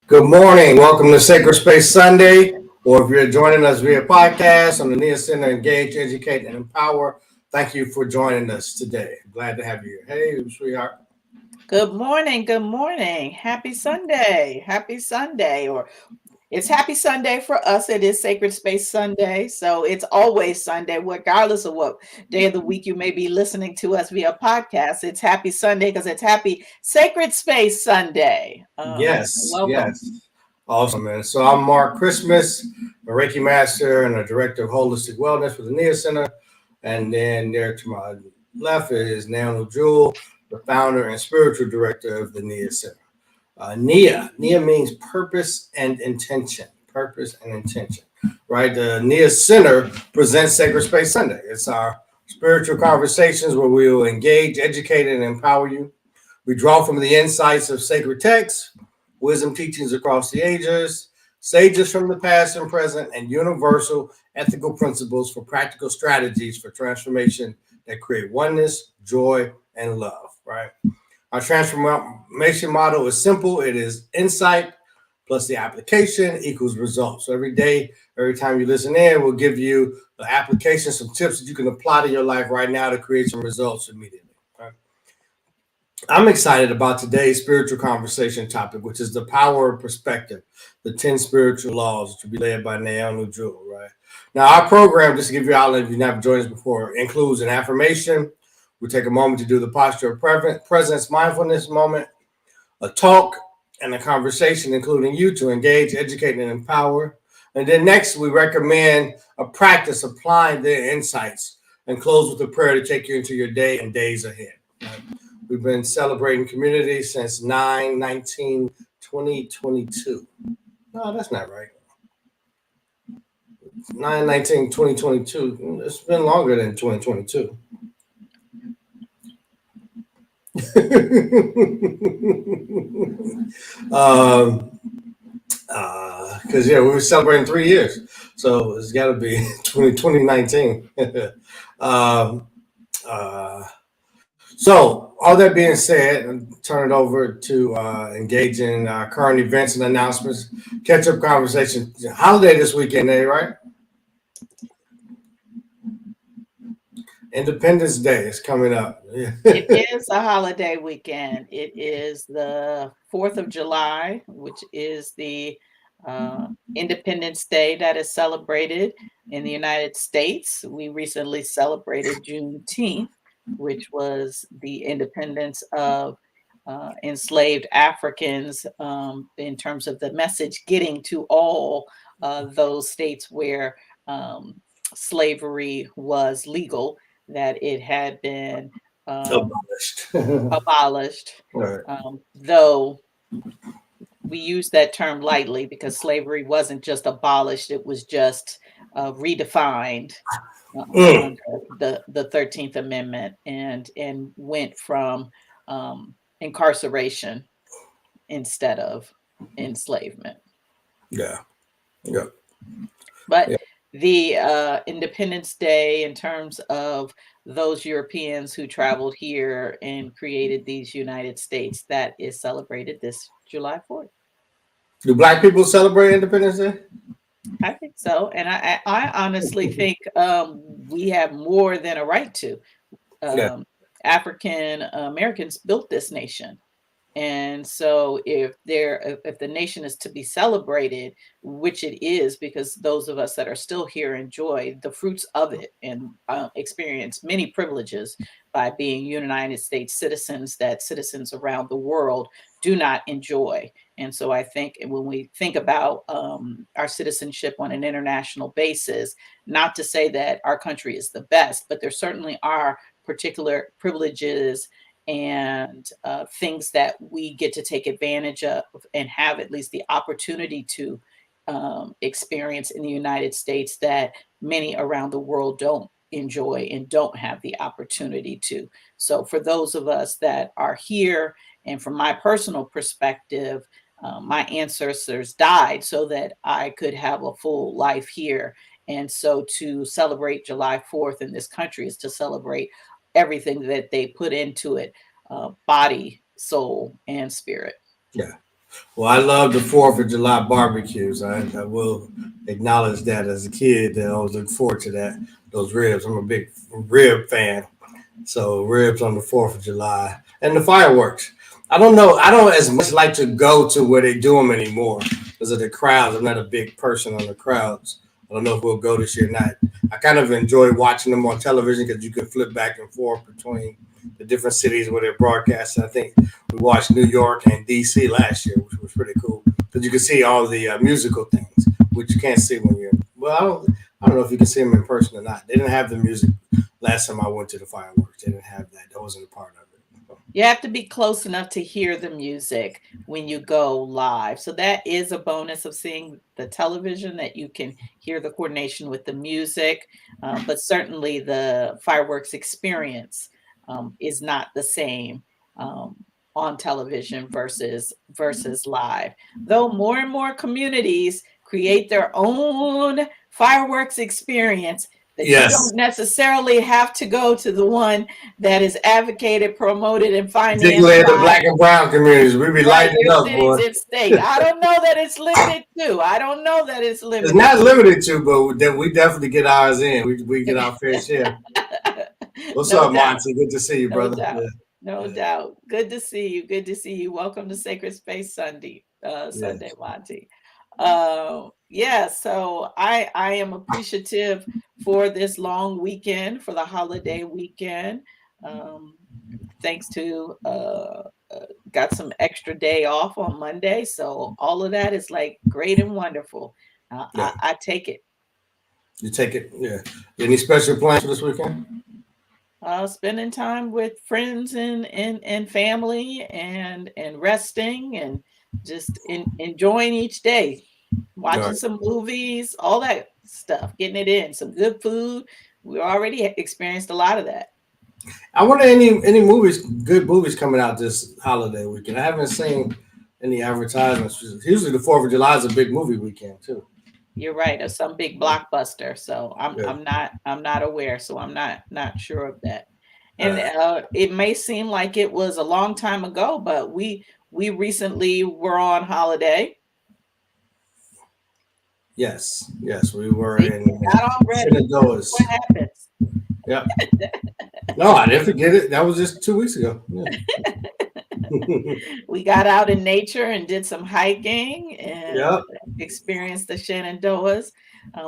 Good morning. Welcome to Sacred Space Sunday, or if you're joining us via podcast on the Nee-yah Center, Engage, Educate, and Empower. Thank you for joining us today. Glad to have you. Hey, sweetheart. Good morning. Good morning. Happy Sunday. Happy Sunday. Or it's Happy Sunday for us. It is Sacred Space Sunday. So it's always Sunday, regardless of what day of the week you may be listening to us via podcast. It's Happy Sunday because it's Happy Sacred Space Sunday. Yes, Welcome. yes. Awesome, man. So I'm Mark Christmas, a Reiki Master and a Director of Holistic Wellness for the Nee-yah Center. And then there to my left is Niyah Jewel, the founder and spiritual director of the Nee-yah Center. Niyah means purpose and intention. Purpose and intention, right? The Nee-yah Center presents Sacred Space Sunday. It's our spiritual conversations where we will engage, educate, and empower you. We draw from the insights of sacred texts, wisdom teachings across the ages, sages from the past and present, and universal ethical principles for practical strategies for transformation that create oneness, joy, and love, right? Our transformation model is simple. It is insight plus the application equals results. So every day, every time you listen in, we'll give you the application, some tips that you can apply to your life right now to create some results immediately. Right? I'm excited about today's spiritual conversation topic, which is the power of perspective, the 10 spiritual laws to be led by Niyah Jewel, right? Now, our program, just to give you all, if you've never joined us before, includes an affirmation. We take a moment to do the posture of presence, mindfulness moment, a talk, and a conversation, including you to engage, educate, and empower. And then next, we recommend a practice applying the insights and close with a prayer to take you into your day and days ahead. Right? We've been celebrating community since 9/19/2022. No, that's not right. 9/19/2022. It's been longer than 2022. Because yeah, we were celebrating 3 years, so it's got to be 2019. uh, so all that being said, I'll turn it over to engage in current events and announcements, catch up conversation. Holiday this weekend, right? Independence Day is coming up. It is a holiday weekend. It is the 4th of July, which is the Independence Day that is celebrated in the United States. We recently celebrated Juneteenth, which was the independence of enslaved Africans, in terms of the message getting to all those states where slavery was legal, that it had been Abolished. abolished, Right. though we use that term lightly because slavery wasn't just abolished, it was just redefined Mm. under the 13th Amendment, and went from incarceration instead of enslavement. Yeah. Yeah. But Yeah. the Independence Day, in terms of those Europeans who traveled here and created these United States, that is celebrated this July 4th. Do Black people celebrate Independence Day? I think so. And I honestly think we have more than a right to. Yeah. African Americans built this nation. And so if the nation is to be celebrated, which it is, because those of us that are still here enjoy the fruits of it and experience many privileges by being United States citizens that citizens around the world do not enjoy. And so I think when we think about our citizenship on an international basis, not to say that our country is the best, but there certainly are particular privileges and things that we get to take advantage of and have at least the opportunity to experience in the United States that many around the world don't enjoy and don't have the opportunity to. So, for those of us that are here, and from my personal perspective, my ancestors died so that I could have a full life here. And so to celebrate July 4th in this country is to celebrate everything that they put into it, body, soul, and spirit. Yeah. Well, I love the Fourth of July barbecues. I will acknowledge that as a kid, I was looking forward to that. Those ribs. I'm a big rib fan. So ribs on the 4th of July and the fireworks. I don't know. I don't as much like to go to where they do them anymore because of the crowds. I'm not a big person on the crowds. I don't know if we'll go this year or not. I kind of enjoy watching them on television because you can flip back and forth between the different cities where they're broadcasting. I think we watched New York and DC last year, which was pretty cool because you can see all the musical things, which you can't see when you're. Well, I don't know if you can see them in person or not. They didn't have the music last time I went to the fireworks. They didn't have that. That wasn't a part of it. You have to be close enough to hear the music when you go live. So that is a bonus of seeing the television, that you can hear the coordination with the music. But certainly the fireworks experience is not the same on television versus live. Though more and more communities create their own fireworks experience, that you Yes, don't necessarily have to go to the one that is advocated, promoted, and financed particularly the by black and brown communities. We be right lighting it your up, boy. cities and state. I don't know that it's limited to. I don't know that it's It's limited not limited to, but we definitely get ours in. We get our fair share. to. What's No up, doubt. Monty? Good to see you, No brother. doubt. Yeah, No doubt. Good to see you. Good to see you. Welcome to Sacred Space Sunday, yeah, Sunday, Monty. Yeah, so I am appreciative for this long weekend, for the holiday weekend. Um, Thanks to got some extra day off on Monday, so all of that is like great and wonderful. yeah. I take it. You take it. Yeah. Any special plans for this weekend? Spending time with friends and family, and resting, and just enjoying each day, All watching right. some movies, all that stuff, getting it in, some good food. We already experienced a lot of that. I wonder any movies, good movies coming out this holiday weekend. I haven't seen any advertisements. Usually the 4th of July is a big movie weekend too. You're right, of some big blockbuster. So Yeah. I'm not aware. So I'm not sure of that. All And right. it may seem like it was a long time ago, but we recently were on holiday. Yes. Yes. We were See, in not already. Shenandoah's. What happens? Yep. No, I didn't forget it. That was just 2 weeks ago. Yeah. We got out in nature and did some hiking and Yep. experienced the Shenandoahs.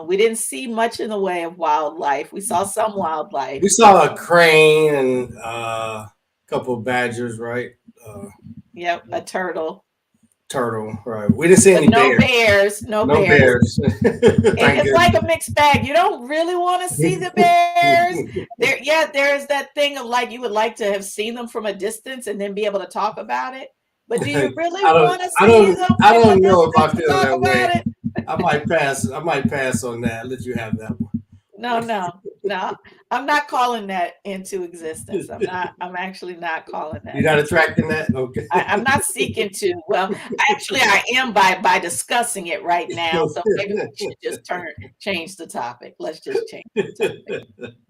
We didn't see much in the way of wildlife. We saw some We wildlife. saw a crane and a couple of badgers, right? Uh, Yep, a turtle. Turtle, right? We didn't see But any no bears. bears, no No bears. bears. Thank It's like a goodness. mixed bag. You don't really want to see the bears. There's that thing of like you would like to have seen them from a distance and then be able to talk about it. But do you really I don't. want to I see don't. them I from a don't know if I distance to feel talk that way. about it? I might pass. I might pass on that. Let you have that one. No. I'm not calling that into existence. I'm actually not calling You're that not into. attracting that, okay? I'm not seeking to. Well, actually, I am by discussing it right now. So maybe we should just change the topic. Let's just change the topic.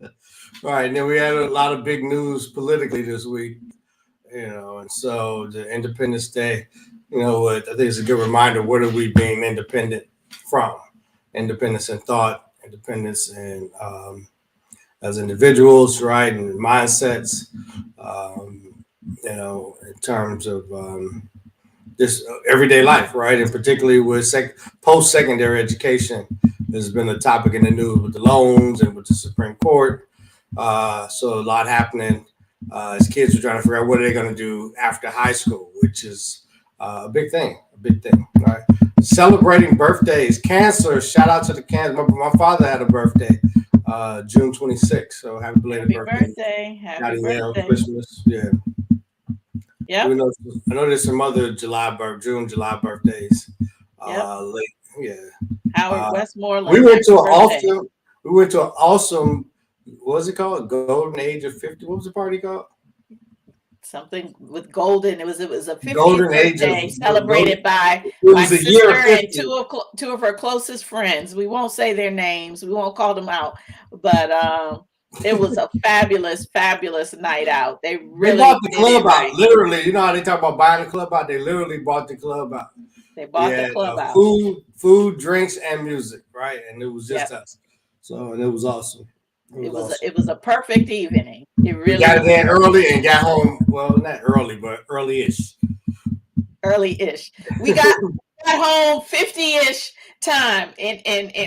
All right. Then we had a lot of big news politically this week, and so the Independence Day, I think it's a good reminder. What are we being independent from? Independence in thought, independence in as individuals, right, and mindsets. In terms of just everyday life, right, and particularly with post-secondary education, has been a topic in the news with the loans and with the Supreme Court. So a lot happening as kids are trying to figure out what are they going to do after high school, which is a big thing, right? Celebrating birthdays, cancer. Shout out to the cancer. My father had a birthday, June 26th. So happy belated birthday. Happy Yale, birthday. Christmas. Yeah. Yep. I know there's some other June, July birthdays. Yep. Late. Yeah. Howard Westmoreland. We went to happy birthday. an awesome, what was it called? Golden Age of 50. What was the party called? Something with golden. It was a 50th Golden Age of birthday celebrated by It my was the year sister of and 50. two of her closest friends. We won't say their names. We won't call them out. But It was a fabulous, fabulous night out. They They really bought the did it club out. right. Literally, you know how they talk about buying the club out? They literally bought the club out. They We bought the had club out. food, drinks, and music, right? And it was just Yep. us. So, and it was awesome. It was awesome. It was a perfect evening. It We really got was it in perfect. early and got home. Well, not early, but early-ish. Early-ish. We got home 50-ish time in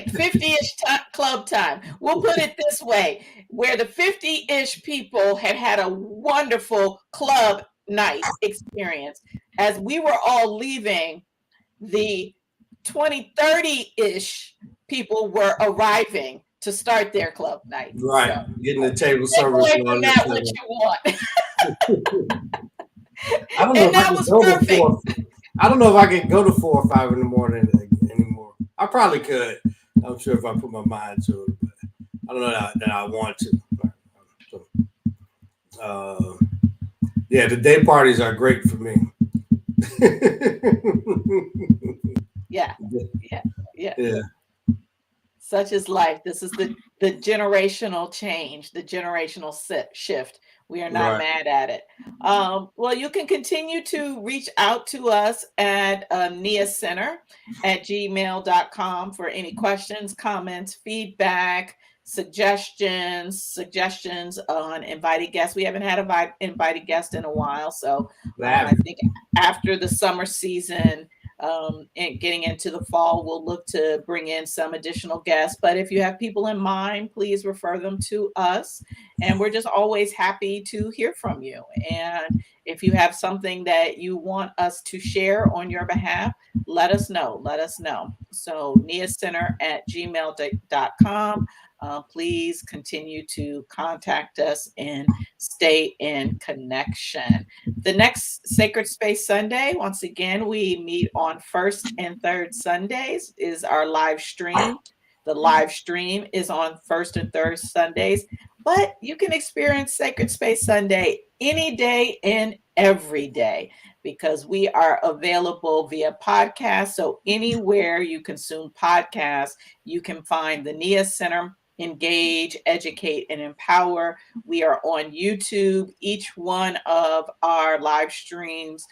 50-ish club time. We'll put it this way, where the 50-ish people had a wonderful club night experience. As we were all leaving, the 20-30-ish people were arriving to start their club night. Right. So Getting the table take service away and all from that that what stuff. you want. I don't know And if I that can was go to perfect. 4. I don't know if I can go to 4 or 5 in the morning anymore. I probably could. I'm sure if I put my mind to it, but I don't know that I want to. So, uh, yeah, the day parties are great for me. Yeah. Yeah. Yeah. Yeah. Such is life. This is the generational change, the generational shift. We are not Right. mad at it. Well, you can continue to reach out to us at Niyah Center at gmail.com for any questions, comments, feedback, suggestions on invited guests. We haven't had a invited guest in a while. So I think after the summer season, and getting into the fall, we'll look to bring in some additional guests. But if you have people in mind, please refer them to us. And we're just always happy to hear from you. And if you have something that you want us to share on your behalf, let us know. Let us know. So Center at gmail.com. Please continue to contact us and stay in connection. The next Sacred Space Sunday, once again, we meet on first and third Sundays, is our live stream. The live stream is on first and third Sundays, but you can experience Sacred Space Sunday any day and every day because we are available via podcast. So anywhere you consume podcasts, you can find the Niyah Center, engage, educate, and empower. We are on YouTube. Each one of our live streams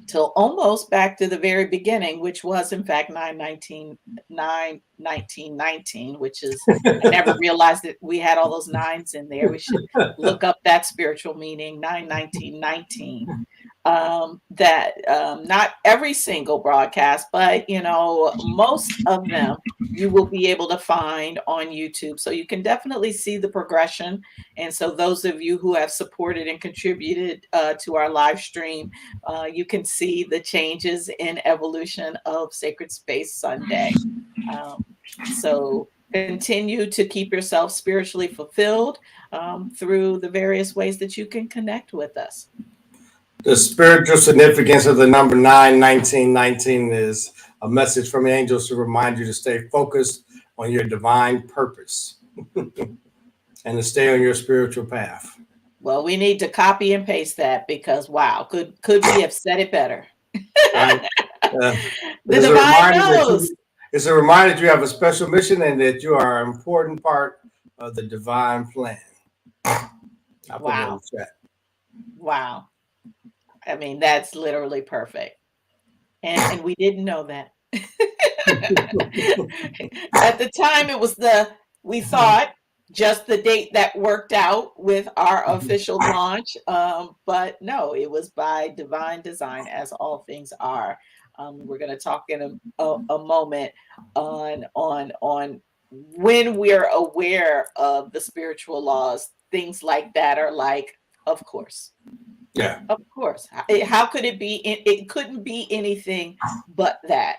till almost back to the very beginning, which was in fact 9/19/1919, which is, I never realized that we had all those nines in there. We should look up that spiritual meaning, 9/19/19. That not every single broadcast, but most of them you will be able to find on YouTube. So you can definitely see the progression. And so those of you who have supported and contributed to our live stream, you can see the changes in evolution of Sacred Space Sunday. So continue to keep yourself spiritually fulfilled through the various ways that you can connect with us. The spiritual significance of the number 9/19/19 is a message from the angels to remind you to stay focused on your divine purpose and to stay on your spiritual path. Well, we need to copy and paste that because wow, could we have said it better? Right? The divine knows. It's a reminder that you have a special mission and that you are an important part of the divine plan. Wow. Wow. I mean, that's literally perfect. And we didn't know that. At the time, it was we thought just the date that worked out with our official launch. But no, it was by divine design, as all things are. We're going to talk in a moment on when we're aware of the spiritual laws. Things like that are like, of course. Yeah. Of course. How could it be? It couldn't be anything but that.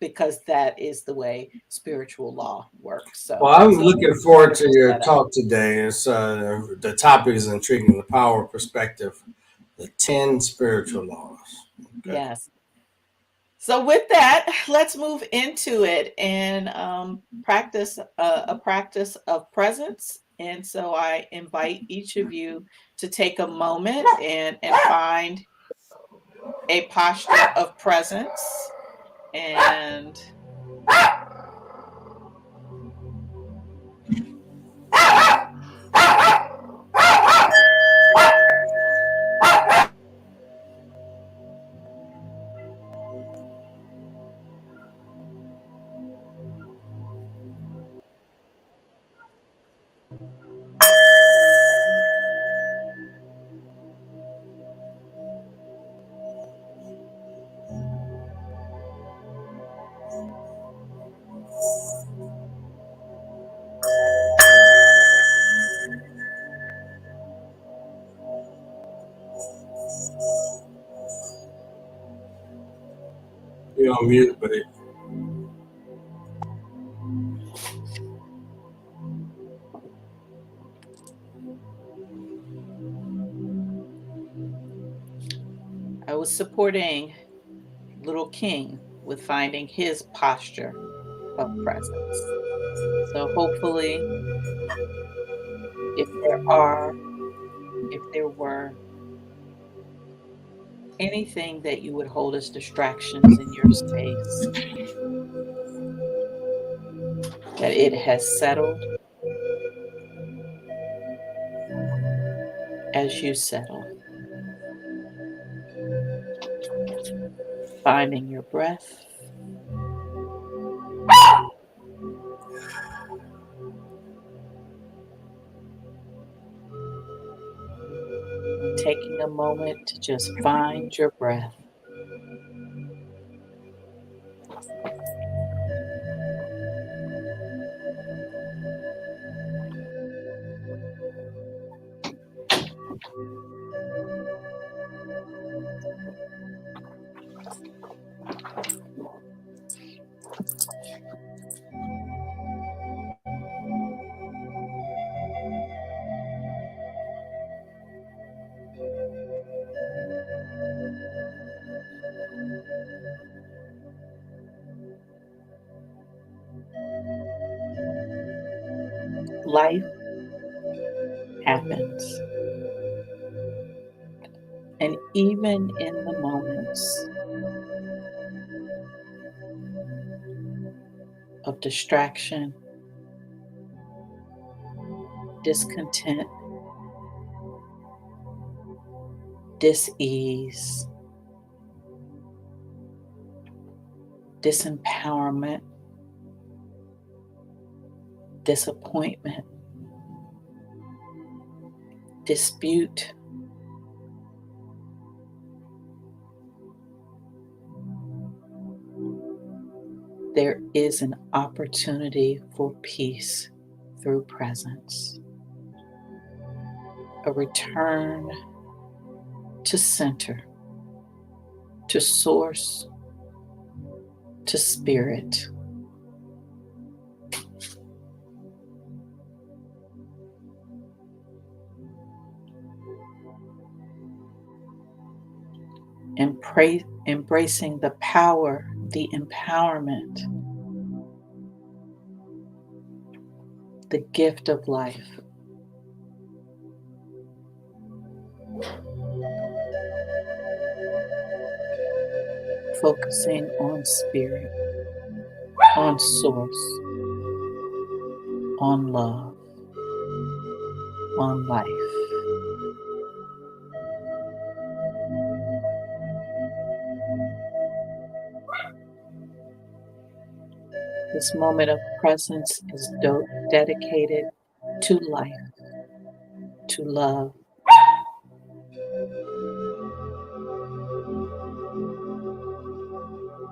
Because that is the way spiritual law works. So, well, I'm looking forward to your talk today. It's the topic is intriguing: the power of perspective, the 10 spiritual laws. Okay. Yes. So, with that, let's move into it and practice a practice of presence. And so, I invite each of you to take a moment and find a posture of presence. And on mute, but I was supporting little King with finding his posture of presence. So hopefully, if there were anything that you would hold as distractions in your space, that it has settled as you settle, finding your breath and taking a moment to just find your breath. Life happens. And even in the moments of distraction, discontent, dis-ease, disempowerment, disappointment, dispute, there is an opportunity for peace through presence, a return to center, to source, to spirit. And embracing the power, the empowerment, the gift of life. Focusing on spirit, on source, on love, on life. This moment of presence is dedicated to life, to love,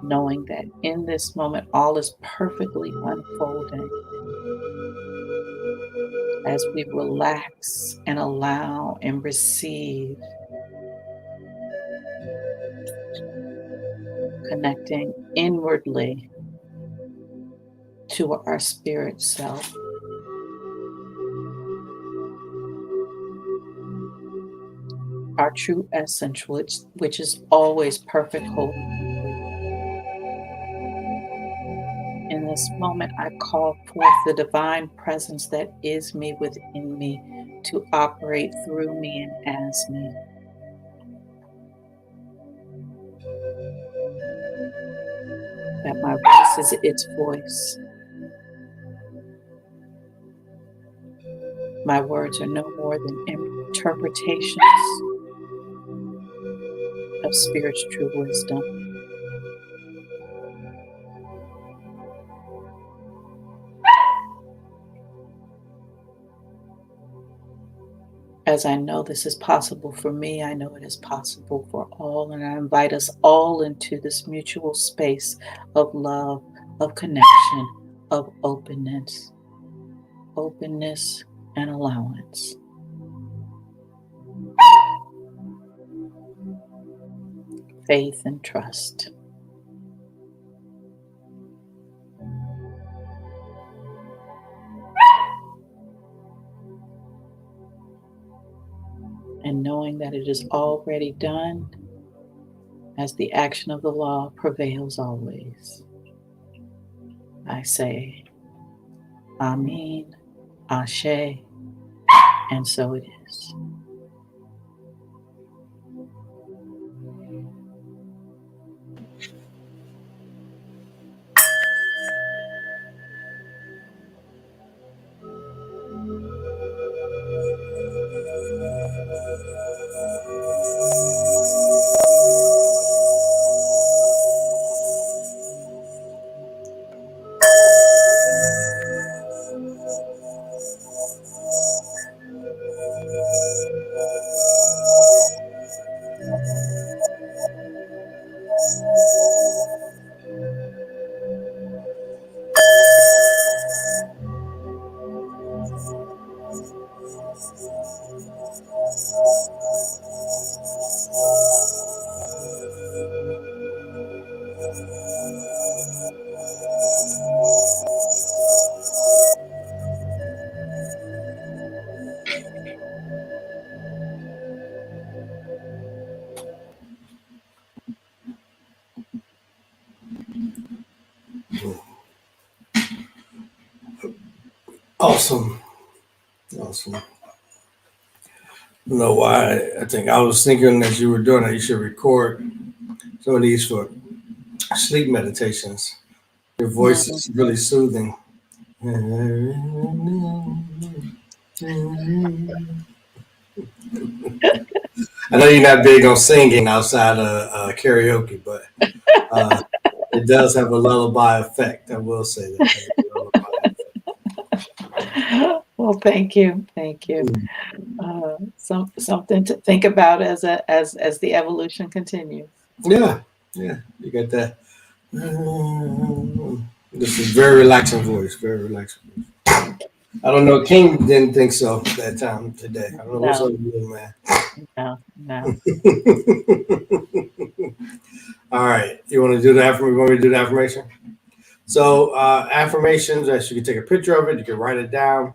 knowing that in this moment all is perfectly unfolding as we relax and allow and receive, connecting inwardly to our spirit self. Our true essence, which is always perfect, whole, and complete. In this moment, I call forth the divine presence that is me within me to operate through me and as me. That my voice is its voice. My words are no more than interpretations of Spirit's true wisdom. As I know this is possible for me, I know it is possible for all, and I invite us all into this mutual space of love, of connection, of openness and allowance. Faith and trust. and knowing that it is already done, as the action of the law prevails always. I say, Amen, Ashe, and so it is. Awesome. Awesome. I don't know why. I think I was thinking as you were doing it, you should record some of these for sleep meditations. Your voice is really soothing. I know you're not big on singing outside of karaoke, but it does have a lullaby effect. I will say that. Well, thank you, thank you. Something to think about as the evolution continues. Yeah, you got that. This is very relaxing voice, very relaxing. I don't know. King didn't think so that time today. I don't know what's up with you, man. No. All right, you want to do the affirmation? Want me to do the affirmation? So affirmations, as you can take a picture of it, you can write it down.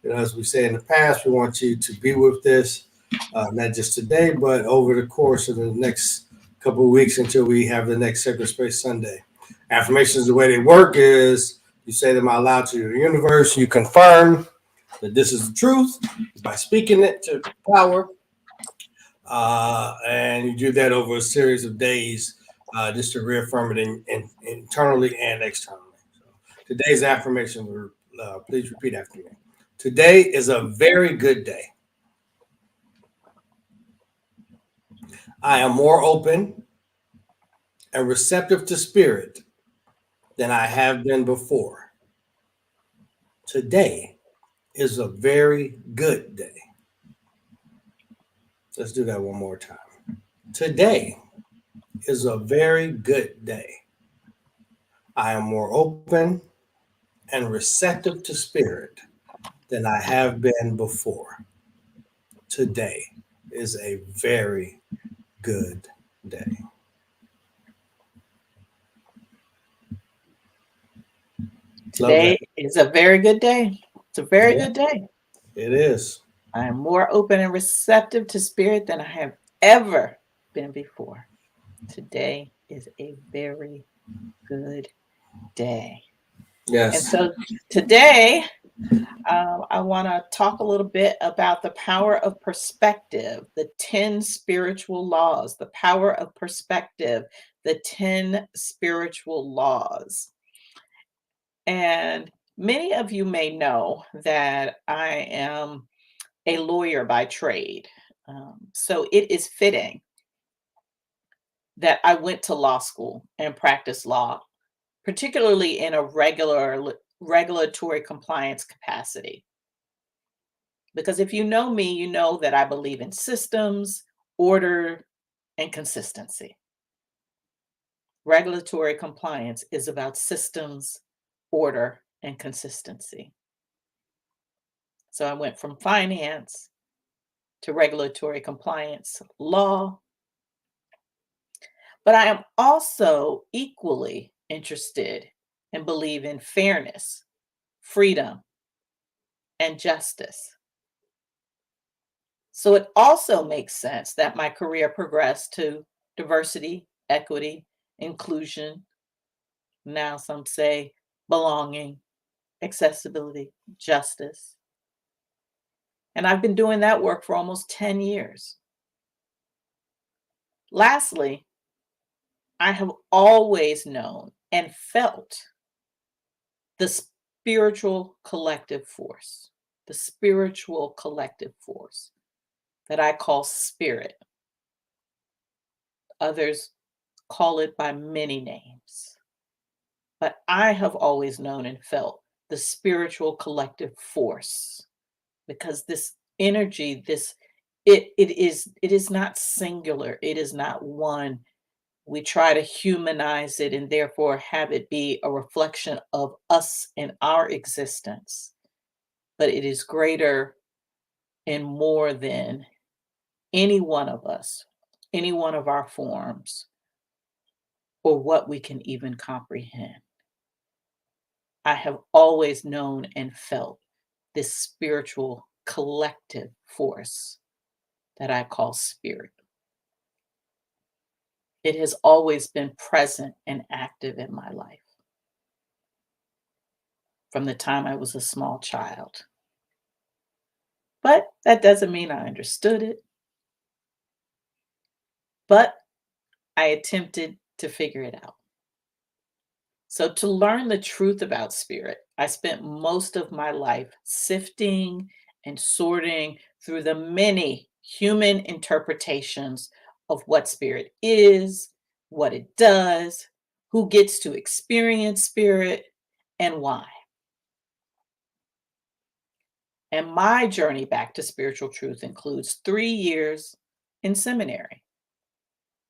As we say in the past, we want you to be with this, not just today, but over the course of the next couple of weeks until we have the next Sacred Space Sunday. Affirmations, the way they work is you say them out loud to the universe. You confirm that this is the truth by speaking it to power. And you do that over a series of days just to reaffirm it internally and externally. So today's affirmation, please repeat after me. Today is a very good day. I am more open and receptive to spirit than I have been before. Today is a very good day. Let's do that one more time. Today is a very good day. I am more open and receptive to spirit than I have been before. Today is a very good day. Today is a very good day. It's a very good day. It is. I am more open and receptive to spirit than I have ever been before. Today is a very good day. Yes. And so today, I want to talk a little bit about the power of perspective, the 10 spiritual laws, the power of perspective, the 10 spiritual laws. And many of you may know that I am a lawyer by trade. So it is fitting that I went to law school and practiced law, particularly in a regulatory compliance capacity. Because if you know me, you know that I believe in systems, order, and consistency. Regulatory compliance is about systems, order, and consistency. So I went from finance to regulatory compliance law. But I am also equally interested and believe in fairness, freedom, and justice. So it also makes sense that my career progressed to diversity, equity, inclusion. Now some say belonging, accessibility, justice. And I've been doing that work for almost 10 years. Lastly, I have always known and felt the spiritual collective force, the spiritual collective force that I call spirit. Others call it by many names. But I have always known and felt the spiritual collective force because this energy, it is not singular, it is not one. We try to humanize it and therefore have it be a reflection of us and our existence. But it is greater and more than any one of us, any one of our forms, or what we can even comprehend. I have always known and felt this spiritual collective force that I call spirit. It has always been present and active in my life from the time I was a small child. But that doesn't mean I understood it. But I attempted to figure it out. So, to learn the truth about spirit, I spent most of my life sifting and sorting through the many human interpretations of what spirit is, what it does, who gets to experience spirit, and why. And my journey back to spiritual truth includes 3 years in seminary,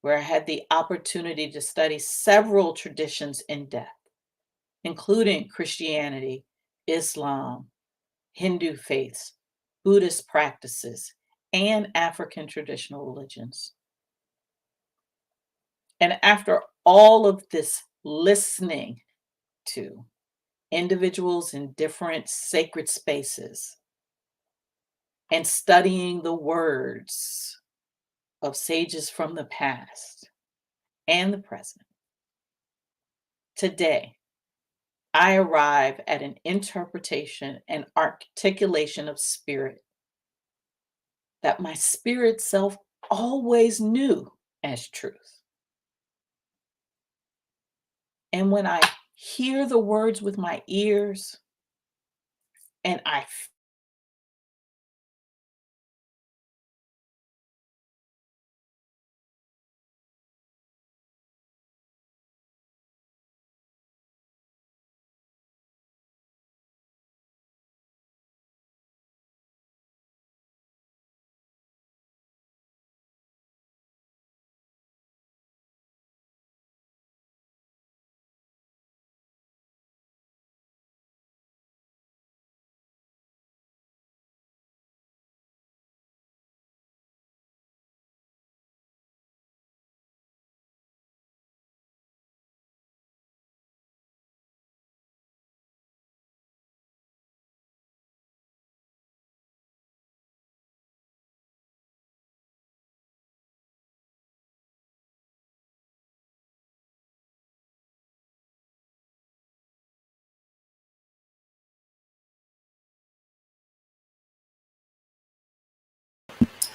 where I had the opportunity to study several traditions in depth, including Christianity, Islam, Hindu faiths, Buddhist practices, and African traditional religions. And after all of this listening to individuals in different sacred spaces and studying the words of sages from the past and the present, today, I arrive at an interpretation and articulation of spirit that my spirit self always knew as truth. And when I hear the words with my ears and I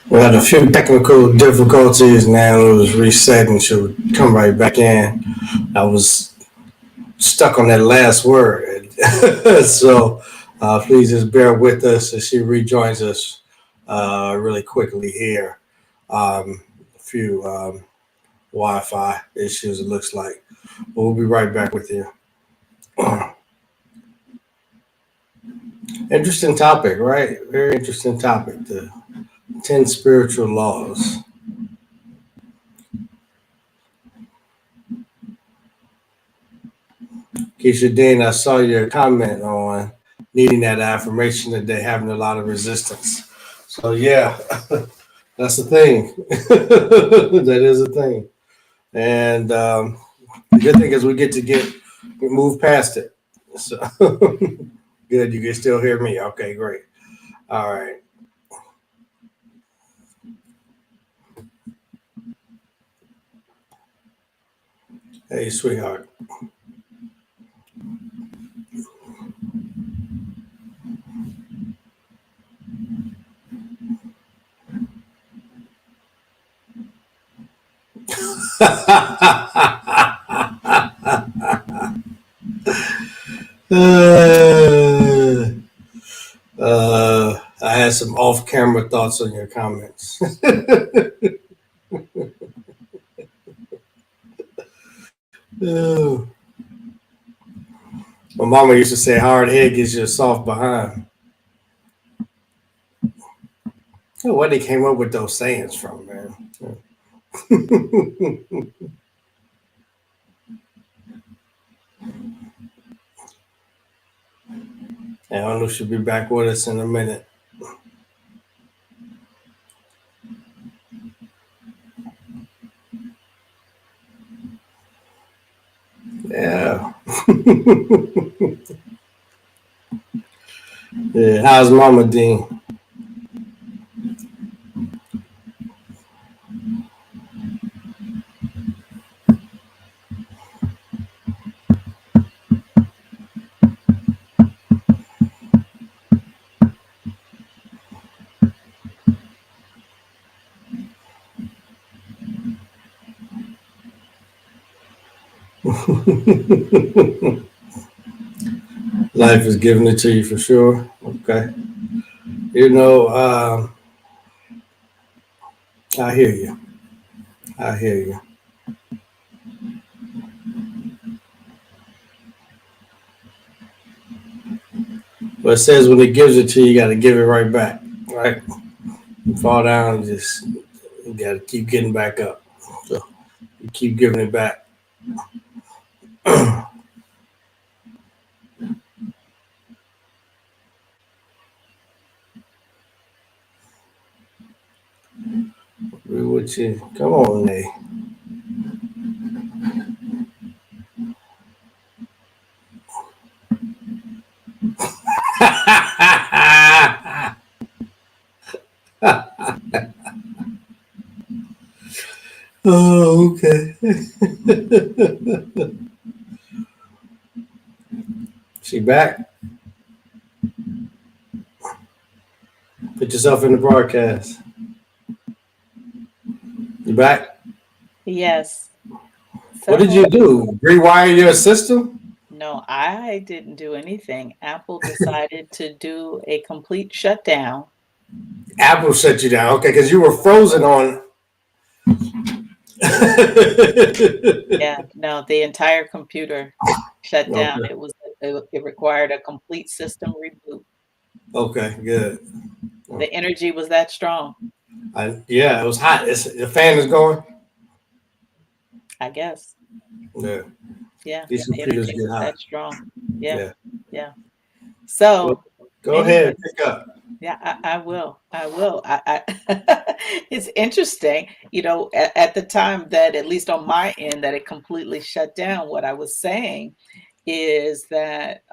We had a few technical difficulties. Now it was resetting. She'll come right back in. I was stuck on that last word. So please just bear with us as she rejoins us really quickly here. A few Wi-Fi issues, it looks like. But we'll be right back with you. Interesting topic, right? Very interesting topic. The 10 spiritual laws. Keisha Dean, I saw your comment on needing that affirmation today, having a lot of resistance. So yeah, that's the thing. That is a thing. And the good thing is we get to move past it. So good, you can still hear me. Okay, great. All right. Hey, sweetheart. I had some off-camera thoughts on your comments. Oh. My mama used to say, "Hard head gives you a soft behind." Oh, where they came up with those sayings from, man. I don't know if she'll be back with us in a minute. Yeah. Yeah. How's Mama Dean? Life is giving it to you for sure. Okay. You know, I hear you. I hear you. But it says when it gives it to you, you got to give it right back. Right? You fall down, you got to keep getting back up. So you keep giving it back. What you? Come on, Nee. Oh, okay. She back? Put yourself in the broadcast. You back? Yes. What did Several. you do? Rewire your system? No, I didn't do anything. Apple decided to do a complete shutdown. Apple shut you down. Okay, because you were frozen on. Yeah, no, the entire computer shut down. Okay. It required a complete system reboot. Okay, good. The energy was that strong, Yeah, it was hot. The fan is going. I guess. Yeah, Yeah, these the computers energy get was hot. that strong. Yeah, Yeah. yeah. Well, So, go ahead, anyways, pick up. yeah, I will. I will. It's interesting, at the time that, at least on my end, that it completely shut down, what I was saying is that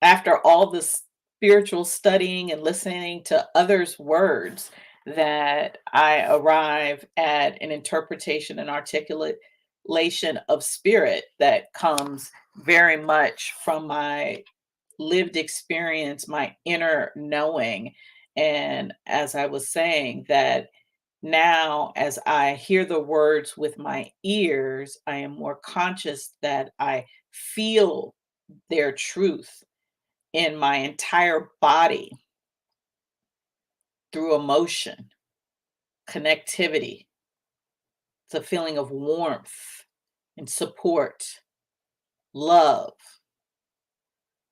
after all this spiritual studying and listening to others' words, that I arrive at an interpretation and articulation of spirit that comes very much from my lived experience, my inner knowing. And as I was saying, that now as I hear the words with my ears, I am more conscious that I feel their truth in my entire body through emotion, connectivity, the feeling of warmth and support, love.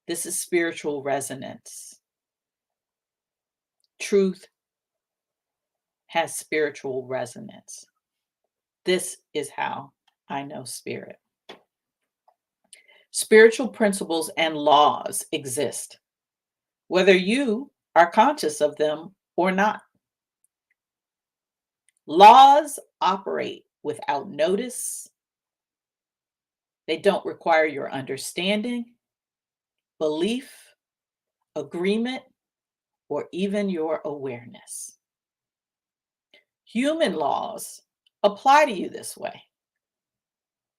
This is spiritual resonance. Truth has spiritual resonance. This is how I know spirit. Spiritual principles and laws exist, whether you are conscious of them or not. Laws operate without notice. They don't require your understanding, belief, agreement, or even your awareness. Human laws apply to you this way.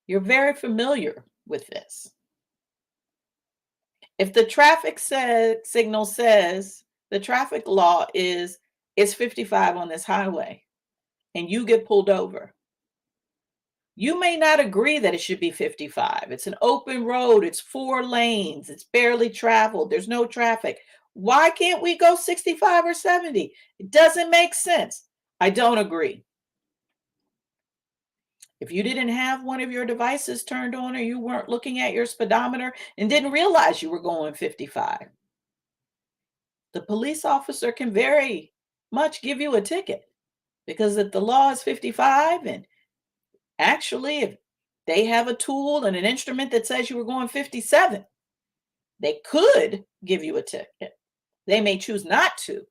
You're very familiar with this. If the traffic signal says the traffic law is it's 55 on this highway and you get pulled over, you may not agree that it should be 55. It's an open road, it's 4 lanes, it's barely traveled, there's no traffic. Why can't we go 65 or 70? It doesn't make sense. I don't agree. If you didn't have one of your devices turned on or you weren't looking at your speedometer and didn't realize you were going 55, the police officer can very much give you a ticket, because if the law is 55 and actually if they have a tool and an instrument that says you were going 57, they could give you a ticket. They may choose not to,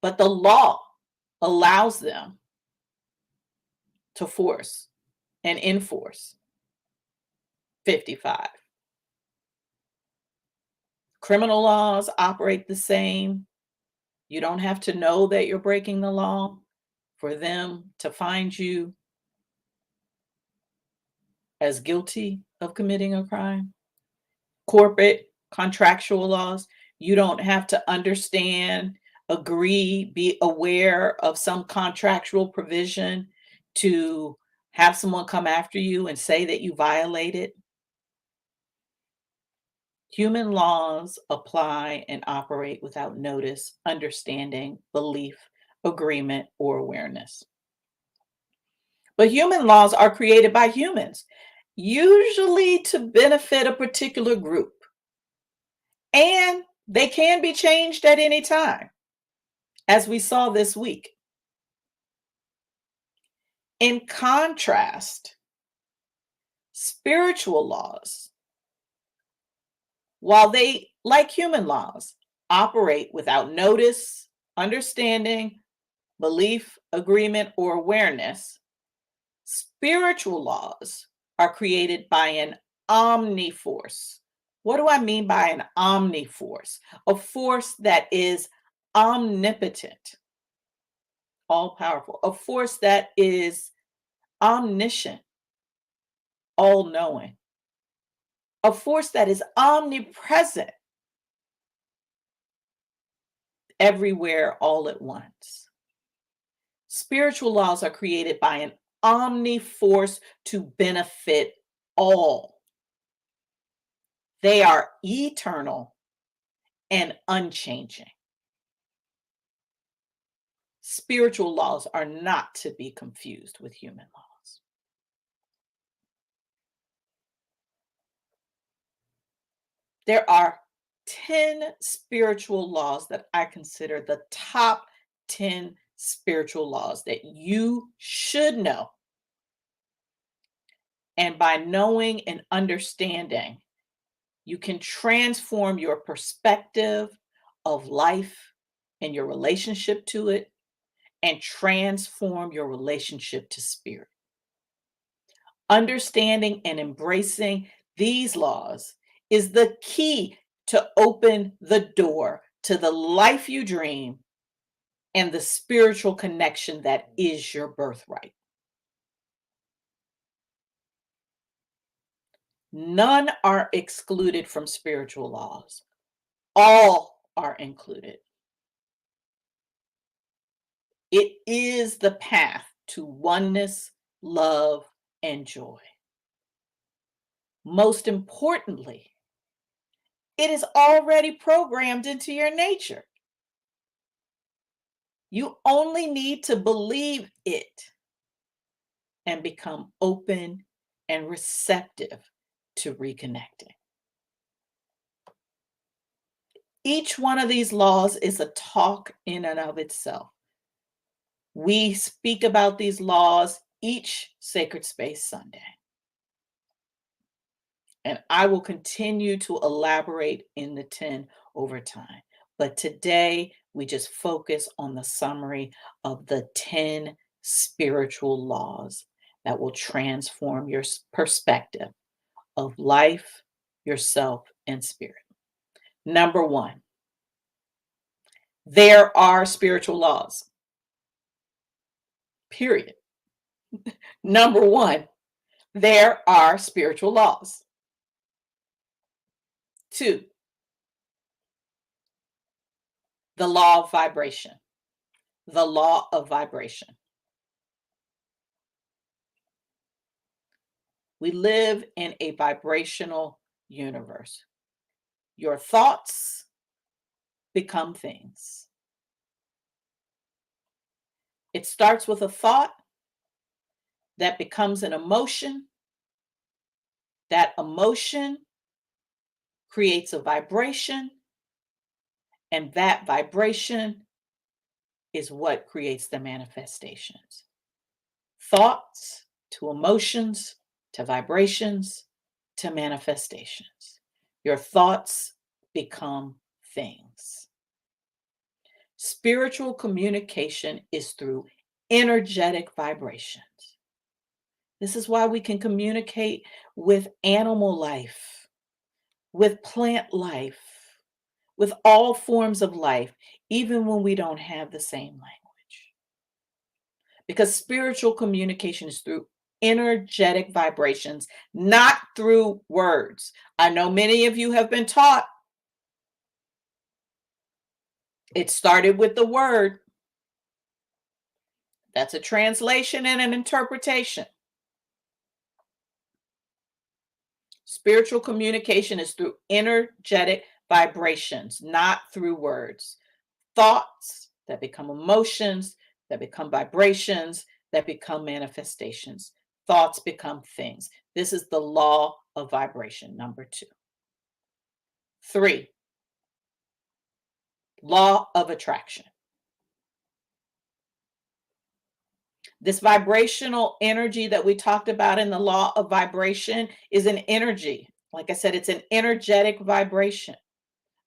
but the law allows them to force and enforce 55. Criminal laws operate the same. You don't have to know that you're breaking the law for them to find you as guilty of committing a crime. Corporate contractual laws, you don't have to understand, agree, be aware of some contractual provision to have someone come after you and say that you violated. Human laws apply and operate without notice, understanding, belief, agreement, or awareness. But human laws are created by humans, usually to benefit a particular group, and they can be changed at any time, as we saw this week. In contrast, spiritual laws, while they, like human laws, operate without notice, understanding, belief, agreement, or awareness, spiritual laws are created by an omniforce. What do I mean by an omniforce? A force that is omnipotent, all powerful, a force that is omniscient, all knowing, a force that is omnipresent, everywhere, all at once. Spiritual laws are created by an omniforce to benefit all. They are eternal and unchanging. Spiritual laws are not to be confused with human laws. There are 10 spiritual laws that I consider the top 10 spiritual laws that you should know. And by knowing and understanding, you can transform your perspective of life and your relationship to it, and transform your relationship to spirit. Understanding and embracing these laws is the key to open the door to the life you dream and the spiritual connection that is your birthright. None are excluded from spiritual laws. All are included. It is the path to oneness, love, and joy. Most importantly, it is already programmed into your nature. You only need to believe it and become open and receptive to reconnecting. Each one of these laws is a talk in and of itself. We speak about these laws each Sacred Space Sunday. And I will continue to elaborate in the 10 over time. But today, we just focus on the summary of the 10 spiritual laws that will transform your perspective of life, yourself, and spirit. Number 1, there are spiritual laws. Period. Number 1, There are spiritual laws. 2, the law of vibration. The law of vibration. We live in a vibrational universe. Your thoughts become things. It starts with a thought that becomes an emotion. That emotion creates a vibration, and that vibration is what creates the manifestations. Thoughts to emotions to vibrations to manifestations. Your thoughts become things. Spiritual communication is through energetic vibrations. This is why we can communicate with animal life, with plant life, with all forms of life, even when we don't have the same language. Because spiritual communication is through energetic vibrations, not through words. I know many of you have been taught it started with the word. That's a translation and an interpretation. Spiritual communication is through energetic vibrations, not through words. Thoughts that become emotions, that become vibrations, that become manifestations. Thoughts become things. This is the law of vibration, number 2. 3, law of attraction. This vibrational energy that we talked about in the law of vibration is an energy. Like I said, it's an energetic vibration.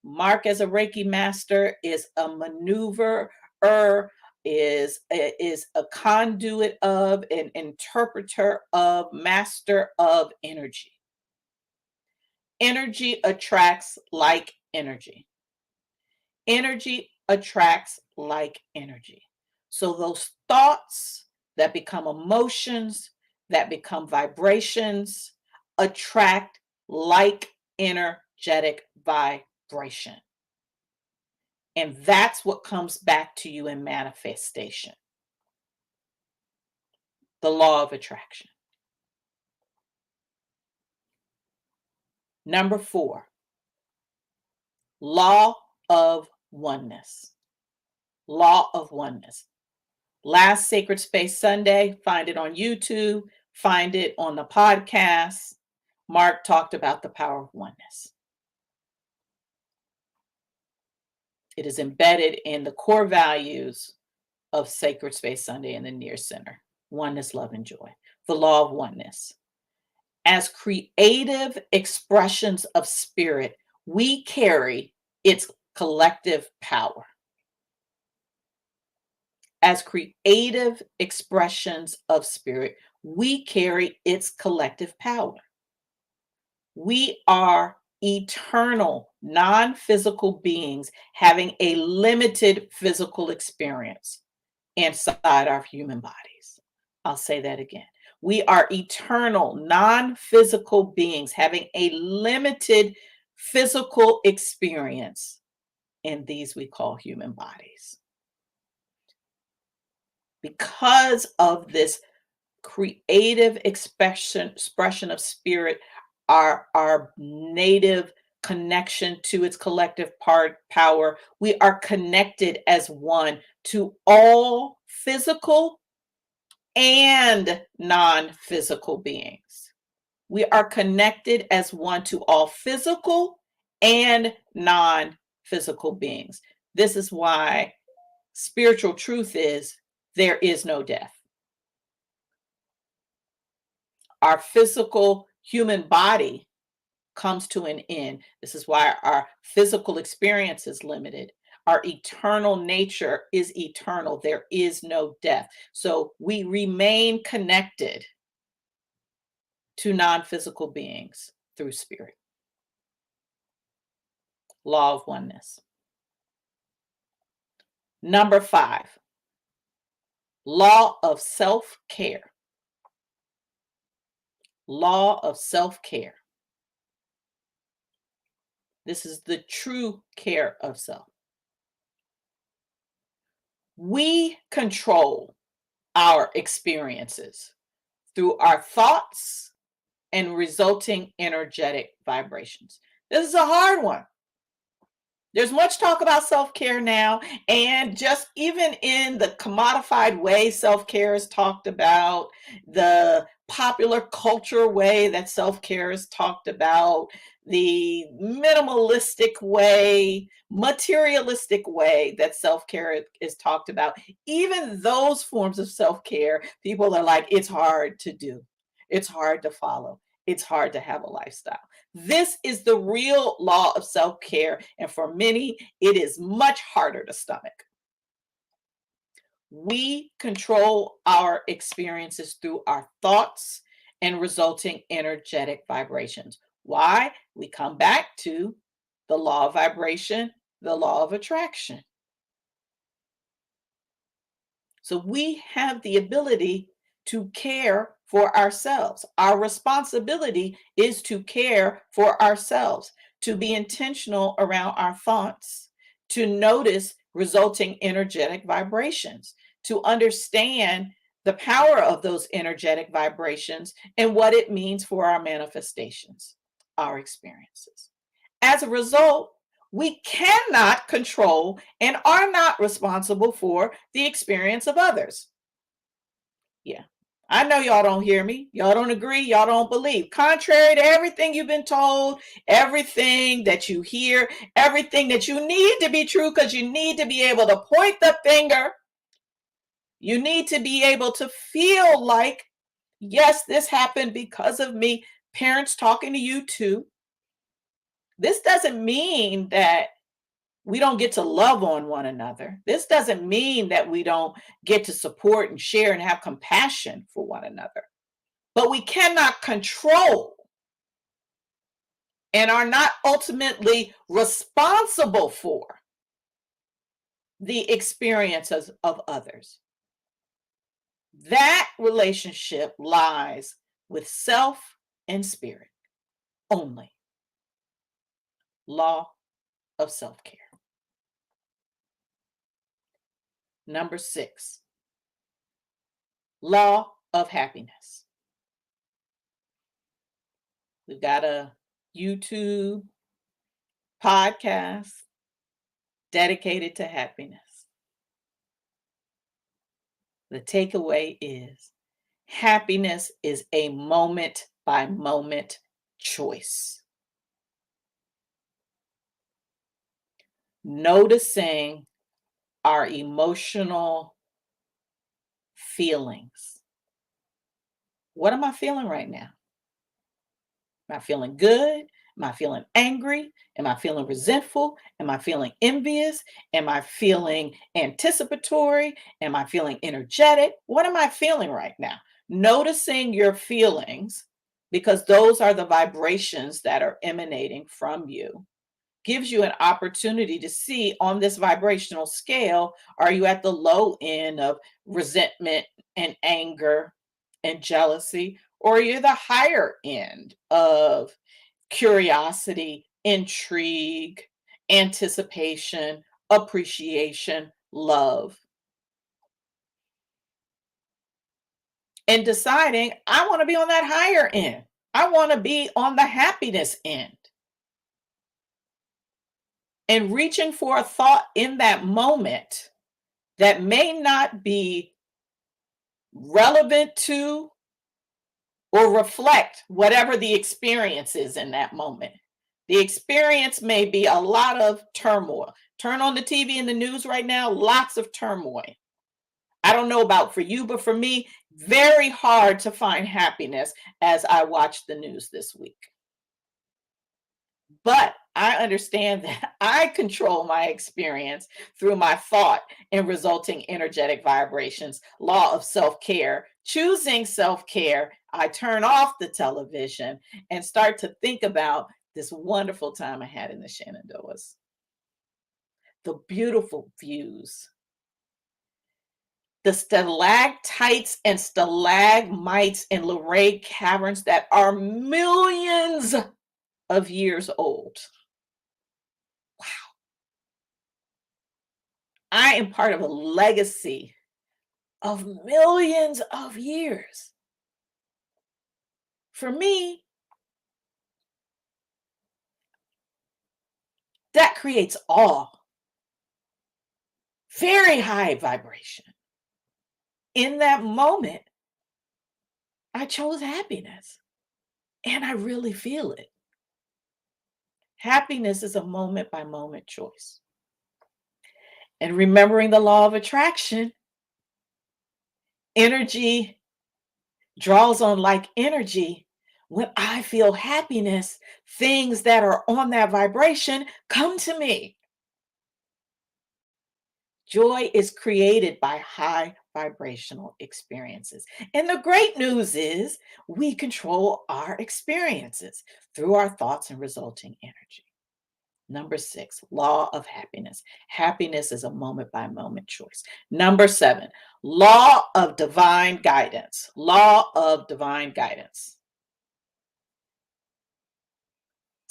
Mark, as a Reiki master, is a maneuverer, is a conduit of, an interpreter of, master of energy. Energy attracts like energy. Energy attracts like energy. So those thoughts that become emotions, that become vibrations, attract like energetic vibration. And that's what comes back to you in manifestation. The law of attraction. Number 4, law of oneness. Law of oneness. Last Sacred Space Sunday, find it on YouTube, find it on the podcast. Mark talked about the power of oneness. It is embedded in the core values of Sacred Space Sunday and the Niyah Center. Oneness, love, and joy. The law of oneness. As creative expressions of spirit, we carry its collective power. As creative expressions of spirit, we carry its collective power. We are eternal, non-physical beings having a limited physical experience inside our human bodies. I'll say that again. We are eternal, non-physical beings having a limited physical experience in these we call human bodies. Because of this creative expression of spirit, our native connection to its collective power, we are connected as one to all physical and non-physical beings. We are connected as one to all physical and non-physical beings. This is why spiritual truth is there is no death. Our physical human body comes to an end. This is why our physical experience is limited. Our eternal nature is eternal. There is no death. So we remain connected to non-physical beings through spirit. Law of oneness. Number 5, law of self-care. Law of self-care. This is the true care of self. We control our experiences through our thoughts and resulting energetic vibrations. This is a hard one. There's much talk about self-care now, and just even in the commodified way self-care is talked about, the popular culture way that self-care is talked about, the minimalistic way, materialistic way that self-care is talked about, even those forms of self-care, people are like, it's hard to do. It's hard to follow. It's hard to have a lifestyle. This is the real law of self-care, and for many, it is much harder to stomach. We control our experiences through our thoughts and resulting energetic vibrations. Why? We come back to the law of vibration, the law of attraction. So we have the ability to care for ourselves. Our responsibility is to care for ourselves, to be intentional around our thoughts, to notice resulting energetic vibrations, to understand the power of those energetic vibrations and what it means for our manifestations, our experiences. As a result, we cannot control and are not responsible for the experience of others. Yeah, I know y'all don't hear me. Y'all don't agree. Y'all don't believe. Contrary to everything you've been told, everything that you hear, everything that you need to be true, because you need to be able to point the finger. You need to be able to feel like, yes, this happened because of me. Parents talking to you too. This doesn't mean that we don't get to love on one another. This doesn't mean that we don't get to support and share and have compassion for one another. But we cannot control and are not ultimately responsible for the experiences of others. That relationship lies with self and spirit only. Law of self-care. Number 6, law of happiness. We've got a YouTube podcast dedicated to happiness. The takeaway is happiness is a moment by moment choice. Noticing our emotional feelings. What am I feeling right now? Am I feeling good? Am I feeling angry? Am I feeling resentful? Am I feeling envious? Am I feeling anticipatory? Am I feeling energetic? What am I feeling right now? Noticing your feelings, because those are the vibrations that are emanating from you, gives you an opportunity to see on this vibrational scale, are you at the low end of resentment and anger and jealousy, or are you the higher end of curiosity, intrigue, anticipation, appreciation, love? And deciding, I want to be on that higher end. I want to be on the happiness end. And reaching for a thought in that moment that may not be relevant to or reflect whatever the experience is in that moment. The experience may be a lot of turmoil. Turn on the TV and the news right now, lots of turmoil. I don't know about for you, but for me, very hard to find happiness as I watch the news this week. But I understand that I control my experience through my thought and resulting energetic vibrations, law of self-care. Choosing self-care, I turn off the television and start to think about this wonderful time I had in the Shenandoahs. The beautiful views, the stalactites and stalagmites in Luray caverns that are millions of years old. Wow. I am part of a legacy of millions of years. For me, that creates awe, very high vibration. In that moment, I chose happiness, and I really feel it. Happiness is a moment by moment choice. And remembering the law of attraction, energy draws on like energy. When I feel happiness, things that are on that vibration come to me. Joy is created by high vibrational experiences. And the great news is we control our experiences through our thoughts and resulting energy. Number 6, law of happiness. Happiness is a moment by moment choice. Number 7, law of divine guidance. Law of divine guidance.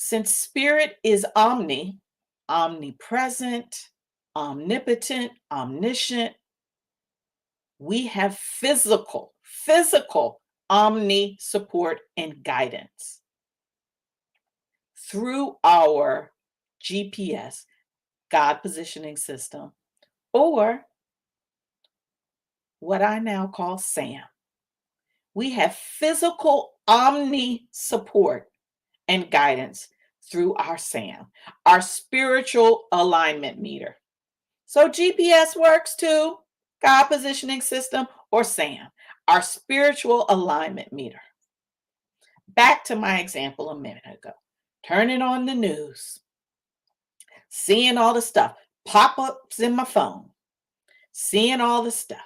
Since spirit is omnipresent, omnipotent, omniscient, we have physical omni support and guidance through our GPS, God positioning system, or what I now call SAM. We have physical omni support and guidance through our SAM, our spiritual alignment meter. So GPS works too, God positioning system, or SAM, our spiritual alignment meter. Back to my example a minute ago. Turning on the news, seeing all the stuff, pop-ups in my phone, seeing all the stuff.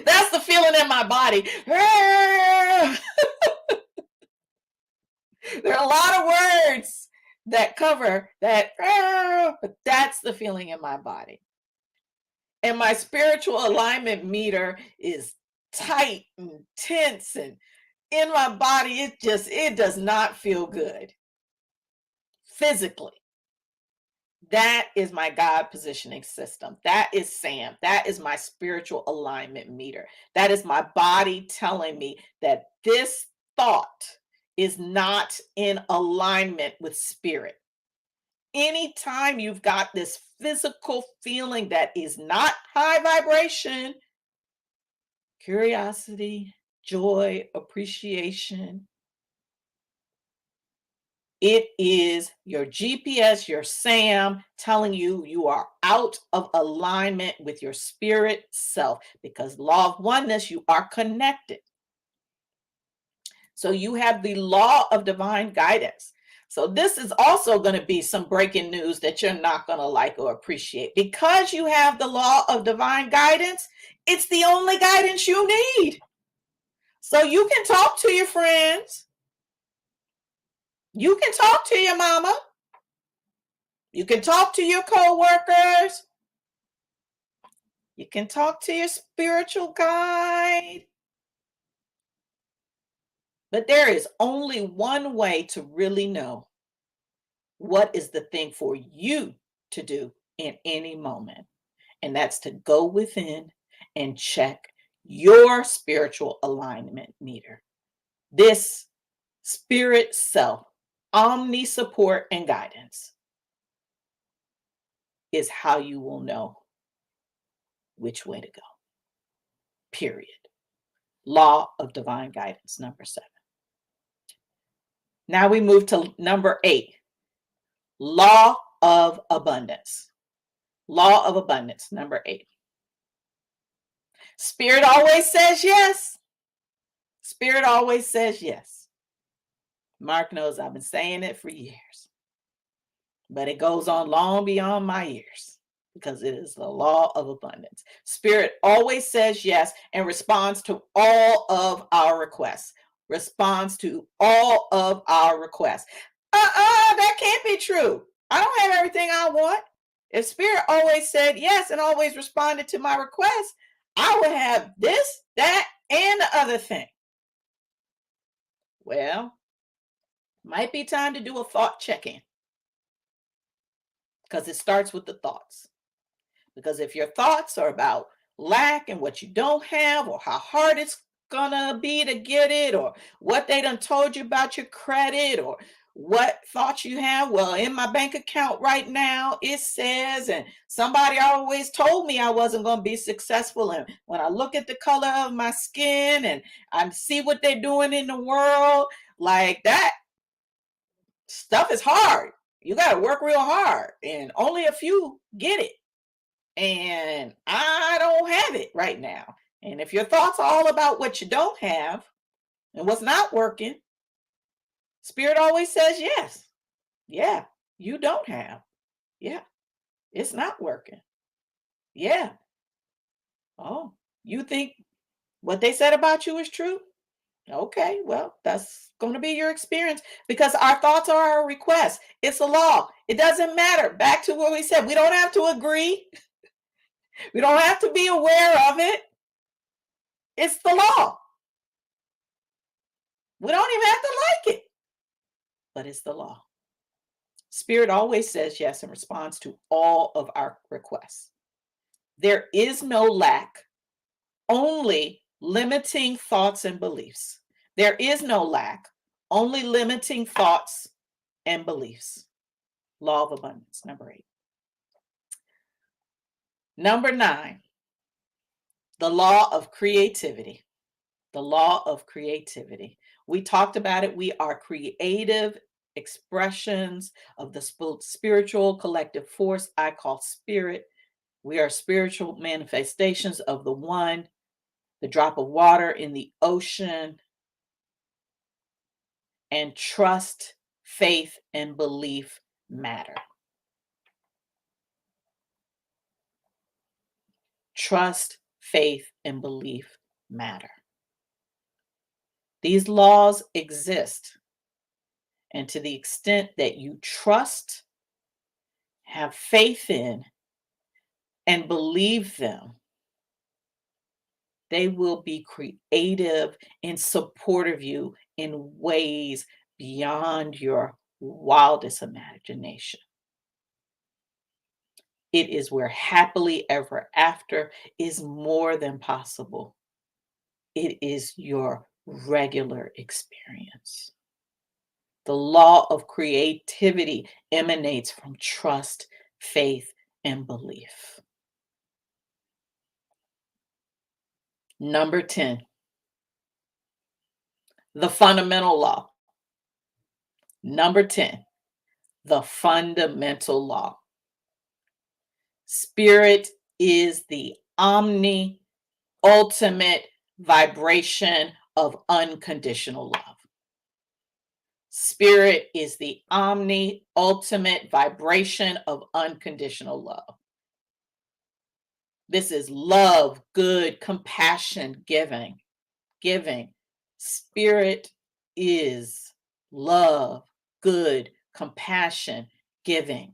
That's the feeling in my body. There are a lot of words that cover that, but that's the feeling in my body. And my spiritual alignment meter is tight and tense, and in my body, it does not feel good physically. That is my God positioning system. That is SAM. That is my spiritual alignment meter. That is my body telling me that this thought is not in alignment with spirit. Anytime you've got this physical feeling that is not high vibration, curiosity, joy, appreciation, it is your GPS, your SAM, telling you you are out of alignment with your spirit self, because law of oneness, you are connected. So you have the law of divine guidance. So this is also going to be some breaking news that you're not going to like or appreciate. Because you have the law of divine guidance, it's the only guidance you need. So you can talk to your friends. You can talk to your mama. You can talk to your co-workers. You can talk to your spiritual guide. But there is only one way to really know what is the thing for you to do in any moment. And that's to go within and check your spiritual alignment meter. This spirit self, omni support and guidance is how you will know which way to go. Period. Law of divine guidance, number 7. Now we move to number 8. Law of abundance. Law of abundance, number 8. Spirit always says yes. Spirit always says yes. Mark knows I've been saying it for years. But it goes on long beyond my ears, because it is the law of abundance. Spirit always says yes and responds to all of our requests. Responds to all of our requests. That can't be true. I don't have everything I want. If Spirit always said yes and always responded to my request, I would have this, that, and the other thing. Well, might be time to do a thought check-in, because it starts with the thoughts. Because if your thoughts are about lack and what you don't have, or how hard it's gonna be to get it, or what they done told you about your credit, or what thoughts you have, well, in my bank account right now, it says, and somebody always told me I wasn't gonna be successful. And when I look at the color of my skin and I see what they're doing in the world, like that stuff is hard. You gotta work real hard, and only a few get it. And I don't have it right now. And if your thoughts are all about what you don't have and what's not working, Spirit always says yes. Yeah, you don't have. Yeah, it's not working. Yeah. Oh, you think what they said about you is true? Okay, well, that's going to be your experience, because our thoughts are our requests. It's a law. It doesn't matter. Back to what we said, we don't have to agree, we don't have to be aware of it. It's the law. We don't even have to like it, but it's the law. Spirit always says yes in response to all of our requests. There is no lack, only limiting thoughts and beliefs. There is no lack, only limiting thoughts and beliefs. Law of abundance, number 8. Number 9, the law of creativity. The law of creativity. We talked about it. We are creative expressions of the spiritual collective force I call spirit. We are spiritual manifestations of the one, the drop of water in the ocean. And trust, faith, and belief matter. Trust, faith, and belief matter. These laws exist. And to the extent that you trust, have faith in, and believe them, they will be creative in support of you in ways beyond your wildest imagination. It is where happily ever after is more than possible. It is your regular experience. The law of creativity emanates from trust, faith, and belief. Number 10, the fundamental law. Number 10, the fundamental law. Spirit is the ultimate vibration of unconditional love. Spirit is the ultimate vibration of unconditional love. This is love, good, compassion, giving. Spirit is love, good, compassion, giving.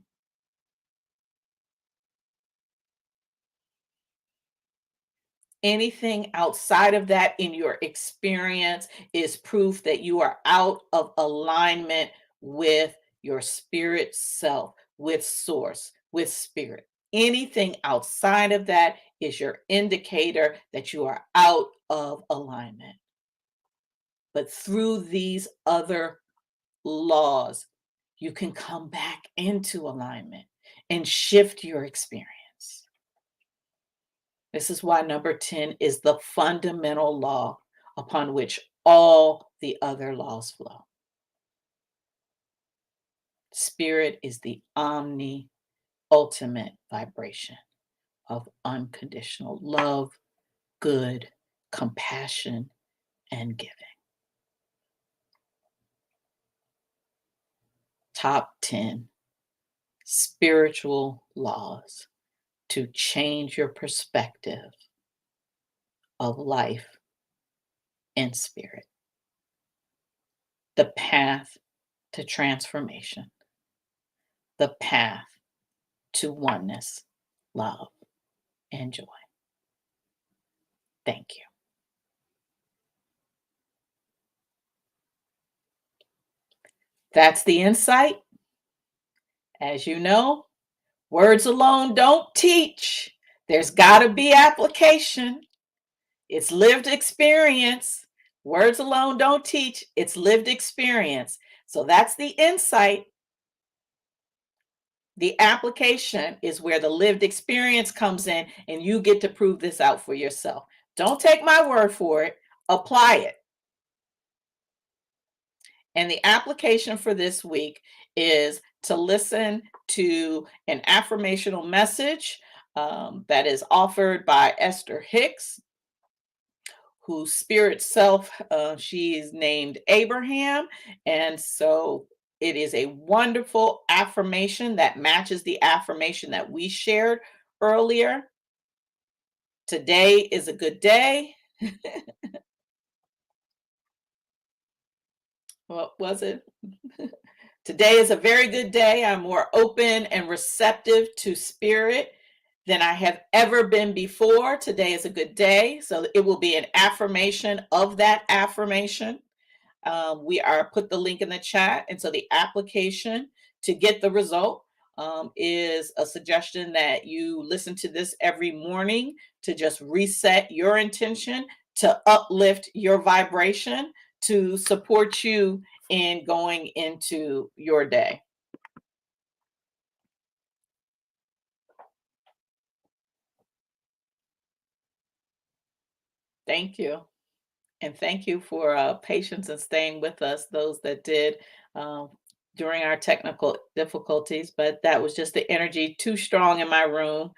Anything outside of that in your experience is proof that you are out of alignment with your spirit self, with source, with spirit. Anything outside of that is your indicator that you are out of alignment. But through these other laws, you can come back into alignment and shift your experience. This is why number 10 is the fundamental law upon which all the other laws flow. Spirit is the ultimate vibration of unconditional love, good, compassion, and giving. Top 10 spiritual laws to change your perspective of life and spirit. The path to transformation. the path to oneness, love, and joy. Thank you. That's the insight. As you know, words alone don't teach. There's got to be application. It's lived experience. Words alone don't teach. It's lived experience. So that's the insight. The application is where the lived experience comes in, and you get to prove this out for yourself. Don't take my word for it. Apply it. And the application for this week is to listen to an affirmational message that is offered by Esther Hicks, whose spirit self, she is named Abraham. And so it is a wonderful affirmation that matches the affirmation that we shared earlier. Today is a good day. What was it? Today is a very good day. I'm more open and receptive to spirit than I have ever been before. Today is a good day. So it will be an affirmation of that affirmation. We are put the link in the chat. And so the application to get the result is a suggestion that you listen to this every morning to just reset your intention, to uplift your vibration, to support you in going into your day. Thank you. And thank you for patience and staying with us, those that did during our technical difficulties. But that was just the energy too strong in my room,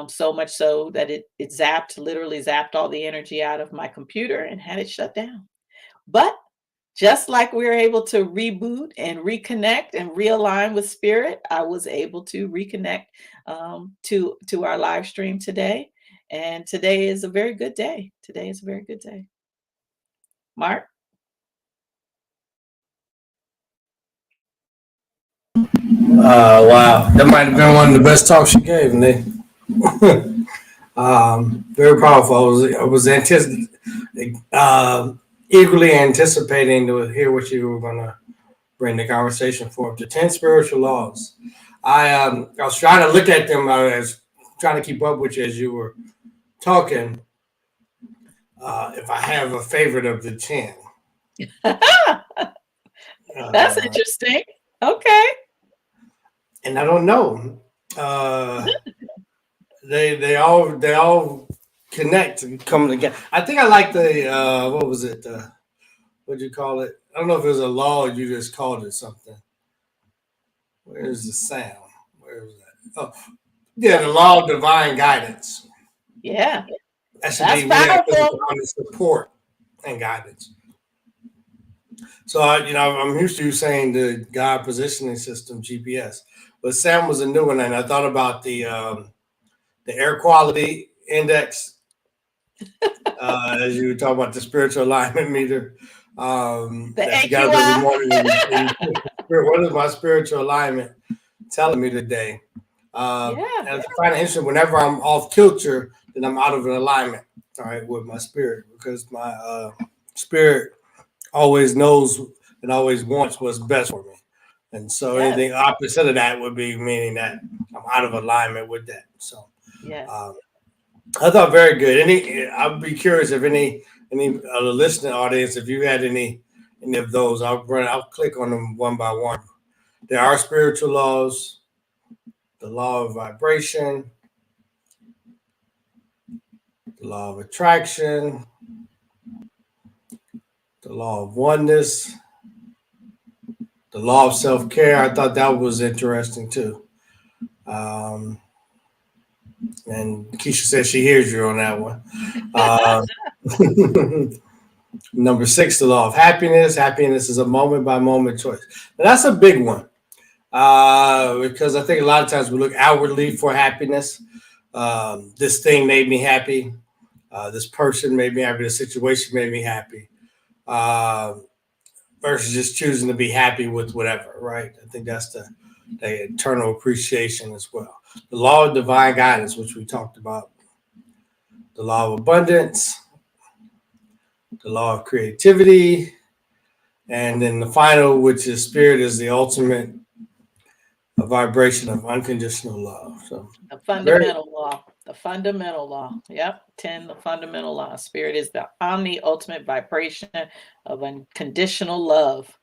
so much so that it literally zapped all the energy out of my computer and had it shut down. But just like we were able to reboot and reconnect and realign with spirit, I was able to reconnect to our live stream today. And today is a very good day. Today is a very good day. Mark? Wow, that might have been one of the best talks you gave, Nick. Very powerful. I was eagerly anticipating to hear what you were going to bring the conversation for. The 10 spiritual laws. I was trying to look at them. I was trying to keep up with you as you were talking. If I have a favorite of the 10. That's interesting. Okay. And I don't know. They all connect and come together. I think I like the what was it? What'd you call it? I don't know if it was a law or you just called it something. Where's the sound? Where is that? Oh, yeah, the law of divine guidance. Yeah. That should be powerful. Support and guidance. So I'm used to you saying the God positioning system GPS, but Sam was a new one, and I thought about the air quality index. As you talk about the spiritual alignment meter, that you got every morning. What is my spiritual alignment telling me today? And I find it interesting. Whenever I'm off kilter, then I'm out of an alignment. All right, with my spirit, because my spirit always knows and always wants what's best for me. And so anything opposite of that would be meaning that I'm out of alignment with that. So I thought very good. I'd be curious if any of the listening audience, if you had any of those, I'll click on them one by one. There are spiritual laws, the law of vibration, the law of attraction, the law of oneness, the law of self-care. I thought that was interesting too. And Keisha says she hears you on that one. Number 6, the law of happiness. Happiness is a moment-by-moment choice. Now, that's a big one because I think a lot of times we look outwardly for happiness. This thing made me happy. This person made me happy. The situation made me happy. Versus just choosing to be happy with whatever, right? I think that's the eternal appreciation as well. The law of divine guidance, which we talked about, the law of abundance, the law of creativity, and then the final, which is spirit, is the ultimate vibration of unconditional love. So the fundamental law, the fundamental law. Yep. 10, the fundamental law. Spirit is the ultimate vibration of unconditional love.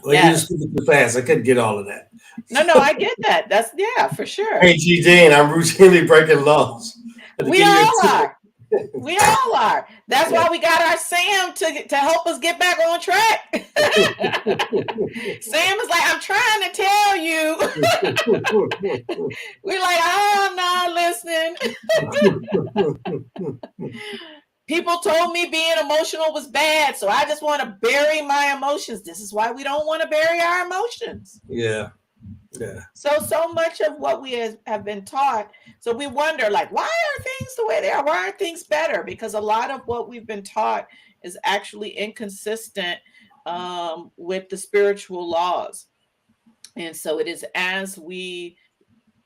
well, you just speaking too fast. I couldn't get all of that. No, I get that. That's for sure. Hey, G. Jane, I'm routinely breaking laws. We all are. We all are. That's why we got our Sam to help us get back on track. Sam is like, I'm trying to tell you. We're like, I'm not listening. People told me being emotional was bad, so I just want to bury my emotions. This is why we don't want to bury our emotions. Yeah. So much of what we have been taught. So we wonder, like, why are things the way they are? Why aren't things better? Because a lot of what we've been taught is actually inconsistent with the spiritual laws. And so it is as we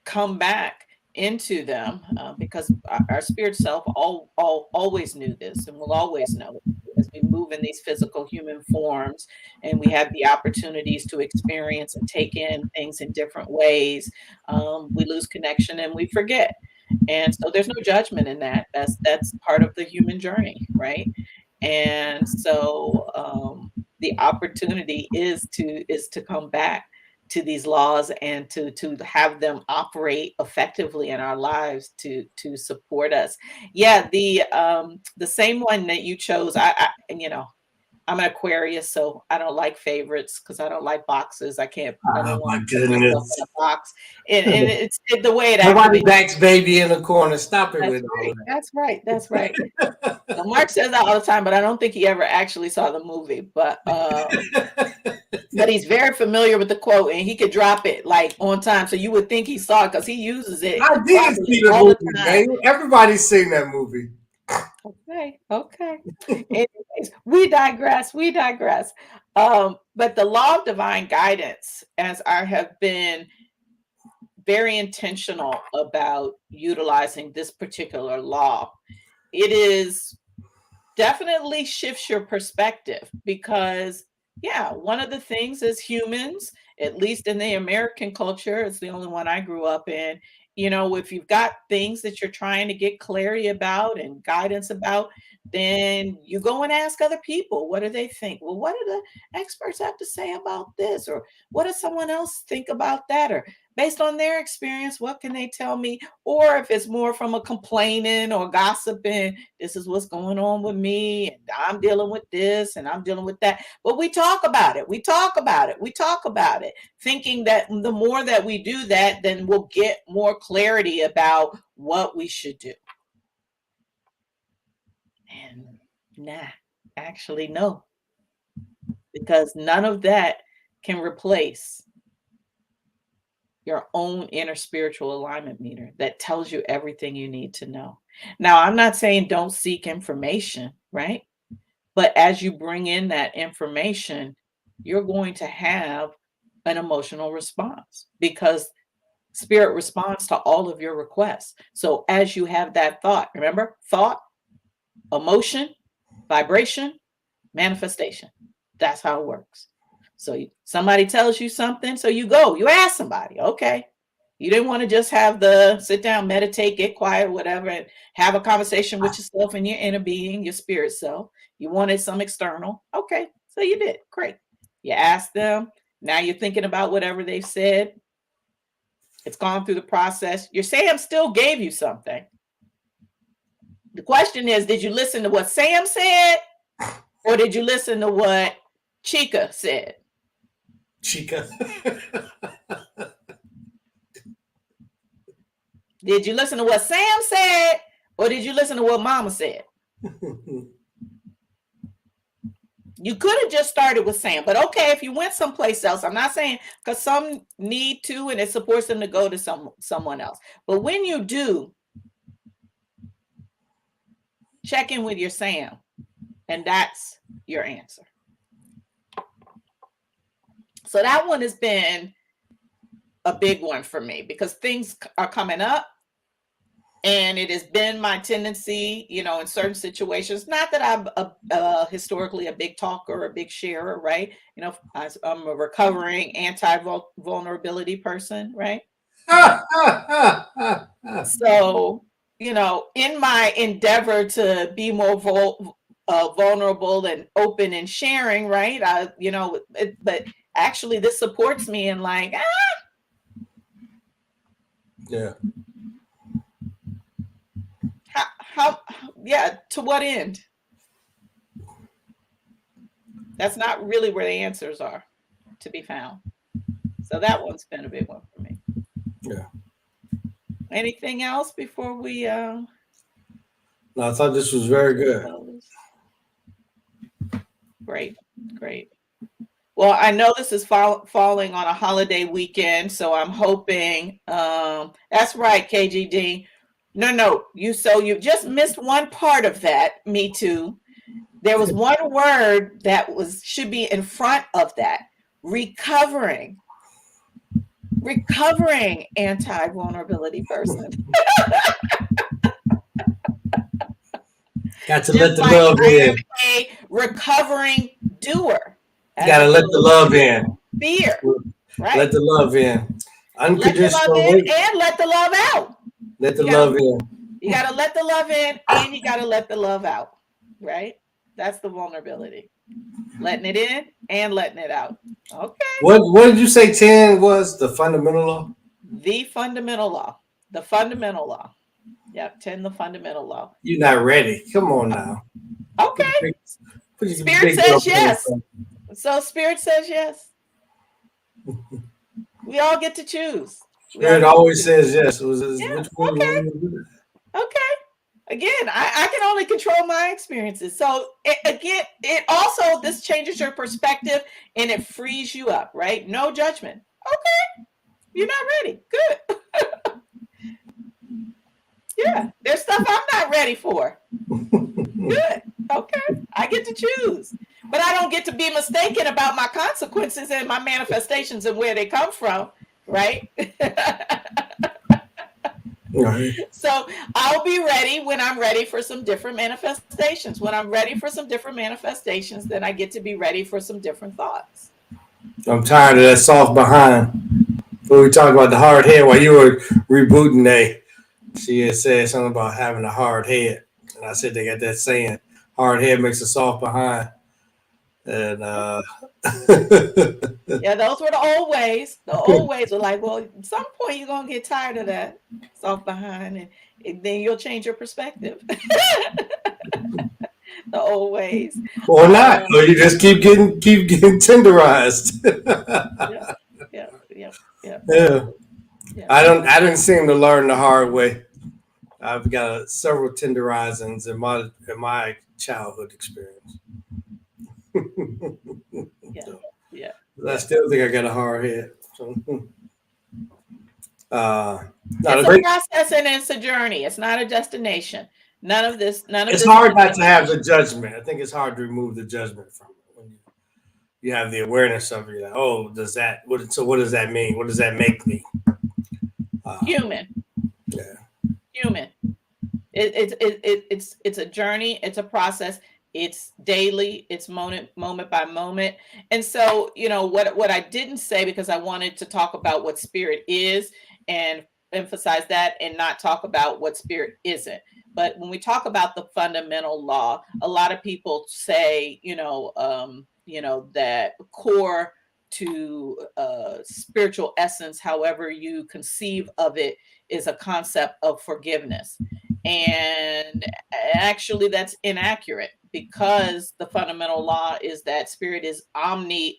come back into them, because our spirit self always knew this and will always know as we move in these physical human forms and we have the opportunities to experience and take in things in different ways, we lose connection and we forget. And so there's no judgment in that. That's part of the human journey, right? And so the opportunity is to come back to these laws and to have them operate effectively in our lives to support us. Yeah, the same one that you chose. And I'm an Aquarius, so I don't like favorites because I don't like boxes. I don't Oh want my to put myself goodness. in a box. And it's the way it Nobody activates. backs baby in the corner. Stop it That's with all right. of That's right. That's right. that. Now, Mark says that all the time, but I don't think he ever actually saw the movie. But he's very familiar with the quote, and he could drop it like on time, so you would think he saw it because he uses it I did probably see the all the movie, time. man. Everybody's seen that movie. Okay. Anyways, we digress. But the law of divine guidance, as I have been very intentional about utilizing this particular law, it is definitely shifts your perspective because one of the things as humans, at least in the American culture, it's the only one I grew up in, if you've got things that you're trying to get clarity about and guidance about, then you go and ask other people, what do they think? Well, what do the experts have to say about this? Or what does someone else think about that? Or based on their experience, what can they tell me? Or if it's more from a complaining or gossiping, this is what's going on with me, and I'm dealing with this and I'm dealing with that. But we talk about it. We talk about it, thinking that the more that we do that, then we'll get more clarity about what we should do. And actually, no, because none of that can replace your own inner spiritual alignment meter that tells you everything you need to know. Now, I'm not saying don't seek information, right? But as you bring in that information, you're going to have an emotional response because spirit responds to all of your requests. So as you have that thought, remember, thought, emotion, vibration, manifestation. That's how it works. So somebody tells you something, so you go, you ask somebody, okay. You didn't want to just have the sit down, meditate, get quiet, whatever, and have a conversation with yourself and your inner being, your spirit self. You wanted some external. Okay, so you did. Great. You asked them. Now you're thinking about whatever they've said. It's gone through the process. Your Sam still gave you something. The question is, did you listen to what Sam said? Or did you listen to what Chica said? Chica. Did you listen to what Sam said? Or did you listen to what Mama said? You could have just started with Sam, but okay, if you went someplace else, I'm not saying, because some need to, and it supports them to go to someone else. But when you do, check in with your Sam, and that's your answer. So that one has been a big one for me because things are coming up. And it has been my tendency, in certain situations, not that I'm historically a big talker or a big sharer, right? I'm a recovering anti-vulnerability person, right? So, in my endeavor to be more vulnerable and open and sharing, right? But actually this supports me in like, yeah. How, yeah, to what end? That's not really where the answers are to be found. So that one's been a big one for me. Yeah. Anything else before we No, I thought this was very good. Great. Well, I know this is falling on a holiday weekend, so I'm hoping that's right, KGD. No, you just missed one part of that. Me too. There was one word that should be in front of that. Recovering anti-vulnerability person. Got to let the love in. I am a recovering doer. Got to let the love in. Fear, right? Let the love in. Unconditional. Let the love in and let the love out. Let the love in. You got to let the love in and you got to let the love out, right? That's the vulnerability. Letting it in and letting it out. Okay. What did you say 10 was the fundamental law? The fundamental law. The fundamental law. Yep, 10, the fundamental law. You're not ready. Come on now. Okay. Spirit says yes. So Spirit says yes. We all get to choose. Spirit always says yes. Okay. Again, I can only control my experiences. So it also, this changes your perspective and it frees you up, right? No judgment. Okay. You're not ready. Good. Yeah. There's stuff I'm not ready for. Good. Okay. I get to choose. But I don't get to be mistaken about my consequences and my manifestations and where they come from, right? Right. So I'll be ready when I'm ready for some different manifestations. When I'm ready for some different manifestations, then I get to be ready for some different thoughts. I'm tired of that soft behind. When we talked about the hard head while you were rebooting, she had said something about having a hard head. And I said they got that saying, hard head makes a soft behind. And yeah, those were the old ways. The old ways were like, well, at some point you're gonna get tired of that soft behind, and then you'll change your perspective. The old ways, or not, or you just keep getting tenderized. Yeah. I didn't seem to learn the hard way. I've got several tenderizings in my childhood experience. I still think I got a hard head. So, it's a process and it's a journey. It's not a destination. None of this. It's hard not to have the judgment. I think it's hard to remove the judgment from it when you have the awareness of it. Like, oh, what does that mean? What does that make me? Human. Yeah. Human. It's a journey. It's a process. It's daily. It's moment by moment. And so, what I didn't say, because I wanted to talk about what spirit is and emphasize that and not talk about what spirit isn't. But when we talk about the fundamental law, a lot of people say, that core to spiritual essence, however you conceive of it, is a concept of forgiveness. And actually, that's inaccurate, because the fundamental law is that spirit is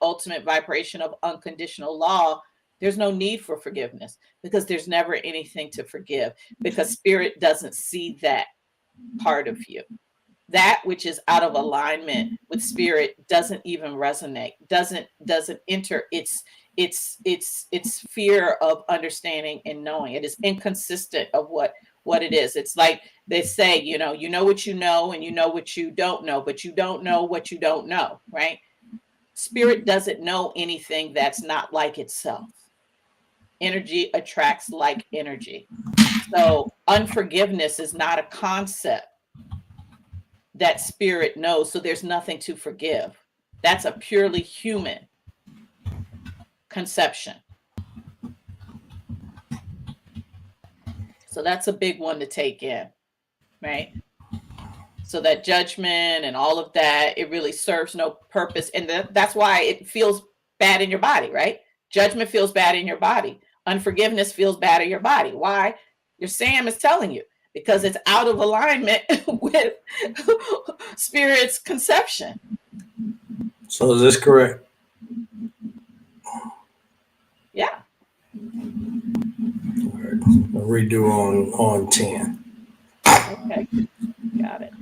ultimate vibration of unconditional law. There's no need for forgiveness, because there's never anything to forgive, because spirit doesn't see that part of you. That which is out of alignment with spirit doesn't even resonate, doesn't enter its sphere of understanding and knowing. It is inconsistent of what it is. It's like they say, you know what you know, and you know what you don't know, but you don't know what you don't know, right? Spirit doesn't know anything that's not like itself. Energy attracts like energy. So unforgiveness is not a concept that spirit knows. So there's nothing to forgive. That's a purely human conception. So that's a big one to take in, right? So that judgment and all of that, it really serves no purpose. And that's why it feels bad in your body, right? Judgment feels bad in your body. Unforgiveness feels bad in your body. Why? Your Sam is telling you, because it's out of alignment with spirit's conception. So is this correct? Yeah. All right. I'll redo on 10. Okay. Got it.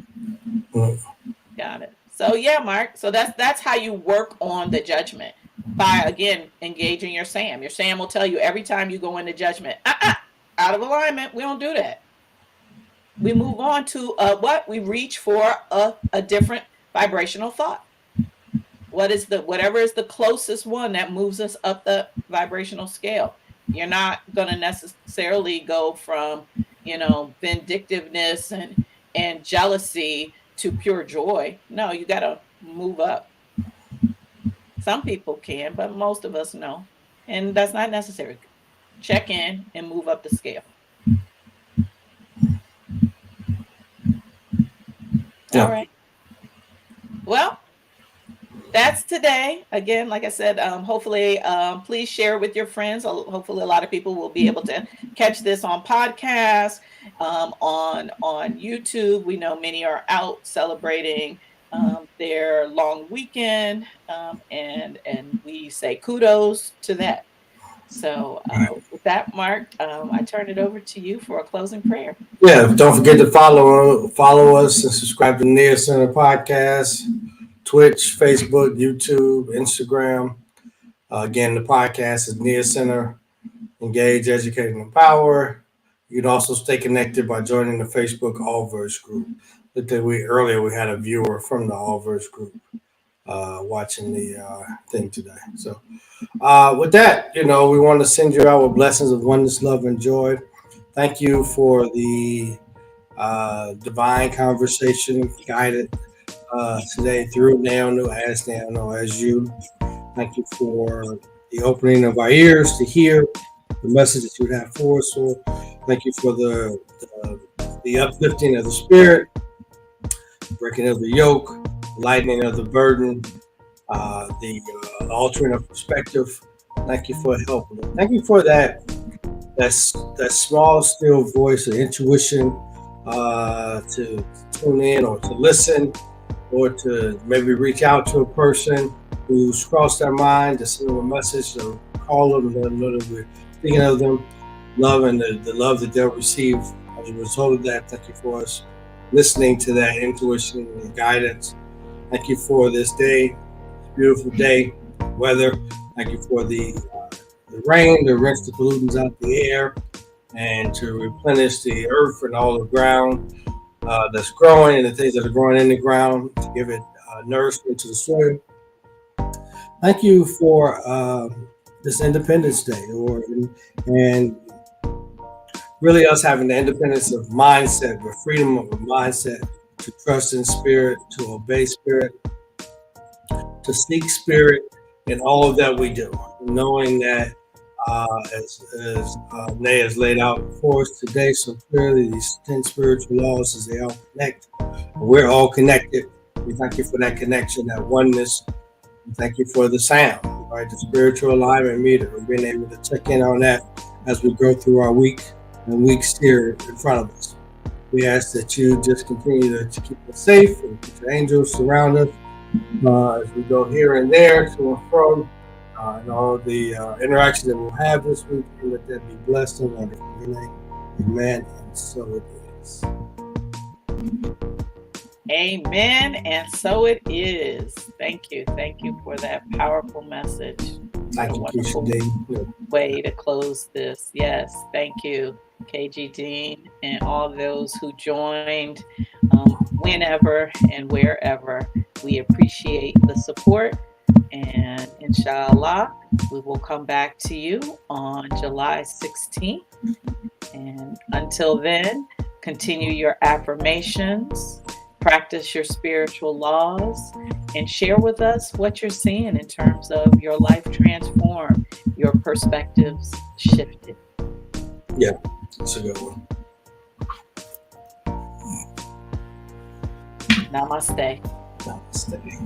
Got it. So yeah, Mark. So that's how you work on the judgment, by again engaging your Sam. Your Sam will tell you every time you go into judgment, out of alignment. We don't do that. We move on to what? We reach for a different vibrational thought. Whatever is the closest one that moves us up the vibrational scale. You're not going to necessarily go from, vindictiveness and jealousy to pure joy. No, you got to move up. Some people can, but most of us no. And that's not necessary. Check in and move up the scale. Yeah. All right. Well, that's today. Again, like I said, hopefully, please share with your friends. Hopefully, a lot of people will be able to catch this on podcast, on YouTube. We know many are out celebrating their long weekend, and we say kudos to that. So with that, Mark, I turn it over to you for a closing prayer. Yeah, don't forget to follow us and subscribe to Nee-yah Center Podcast. Twitch, Facebook, YouTube, Instagram. Again, the podcast is Nee-yah Center, Engage, Educate, and Empower. You can also stay connected by joining the Facebook Allverse group. Earlier we had a viewer from the Allverse group watching the thing today. So with that, we want to send you out with blessings of oneness, love, and joy. Thank you for the divine conversation guided today through Now Know as Now Know as You. Thank you for the opening of our ears to hear the message that you have for us. So thank you for the uplifting of the spirit, breaking of the yoke, lightening of the burden, the altering of perspective. Thank you for helping. Thank you for that small, still voice of intuition to tune in or to listen, or to maybe reach out to a person who's crossed their mind, to send them a message, or call them, and let them know that we're thinking of them, love, and the love that they'll receive as a result of that. Thank you for us listening to that intuition and guidance. Thank you for this day, beautiful day, weather. Thank you for the rain to rinse the pollutants out the air and to replenish the earth and all the ground that's growing, and the things that are growing in the ground, to give it nourishment to the soil. Thank you for this Independence Day, and really us having the independence of mindset, the freedom of a mindset to trust in spirit, to obey spirit, to seek spirit in all of that we do, knowing that as Niyah has laid out for us today so clearly, these 10 spiritual laws, as they all connect, we're all connected. We thank you for that connection, that oneness. We thank you for the sound, right? The spiritual alignment meter, and being able to check in on that as we go through our week and weeks here in front of us. We ask that you just continue to keep us safe and keep your angels surround us as we go here and there, to and from, and all the interactions that we'll have this week. And let that be blessed and wonderful. Amen. And so it is. Amen. And so it is. Thank you. Thank you for that powerful message. Thank you, Keisha. Way to close this. Yes. Thank you, KG Dean, and all those who joined whenever and wherever. We appreciate the support. And inshallah, we will come back to you on July 16th. And until then, continue your affirmations, practice your spiritual laws, and share with us what you're seeing in terms of your life transformed, your perspectives shifted. Yeah, that's a good one. Namaste. Namaste.